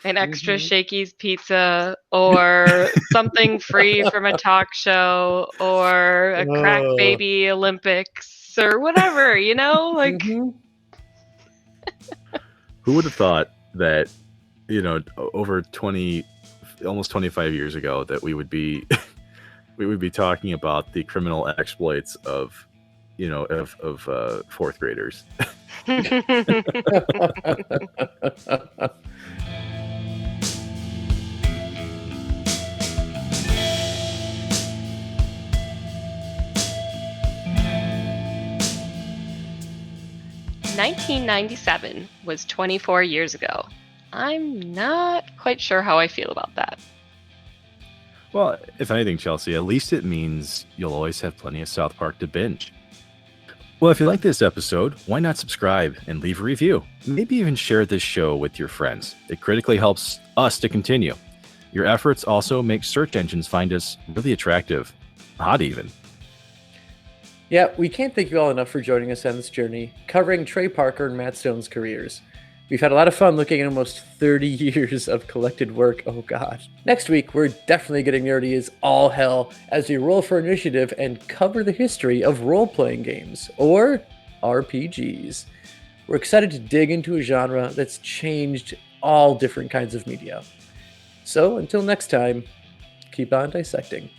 an extra Shakey's pizza or something free from a talk show or a crack baby Olympics or whatever, like. Who would have thought that, over 20, almost 25 years ago, that we would be talking about the criminal exploits of fourth graders. $1997 was 24 years ago. I'm not quite sure how I feel about that. Well, if anything, Chelsea, at least it means you'll always have plenty of South Park to binge. Well, if you like this episode, why not subscribe and leave a review? Maybe even share this show with your friends. It critically helps us to continue. Your efforts also make search engines find us really attractive, hot even. Yeah, we can't thank you all enough for joining us on this journey, covering Trey Parker and Matt Stone's careers. We've had a lot of fun looking at almost 30 years of collected work. Oh god. Next week, we're definitely getting nerdy as all hell as we roll for initiative and cover the history of role-playing games, or RPGs. We're excited to dig into a genre that's changed all different kinds of media. So, until next time, keep on dissecting.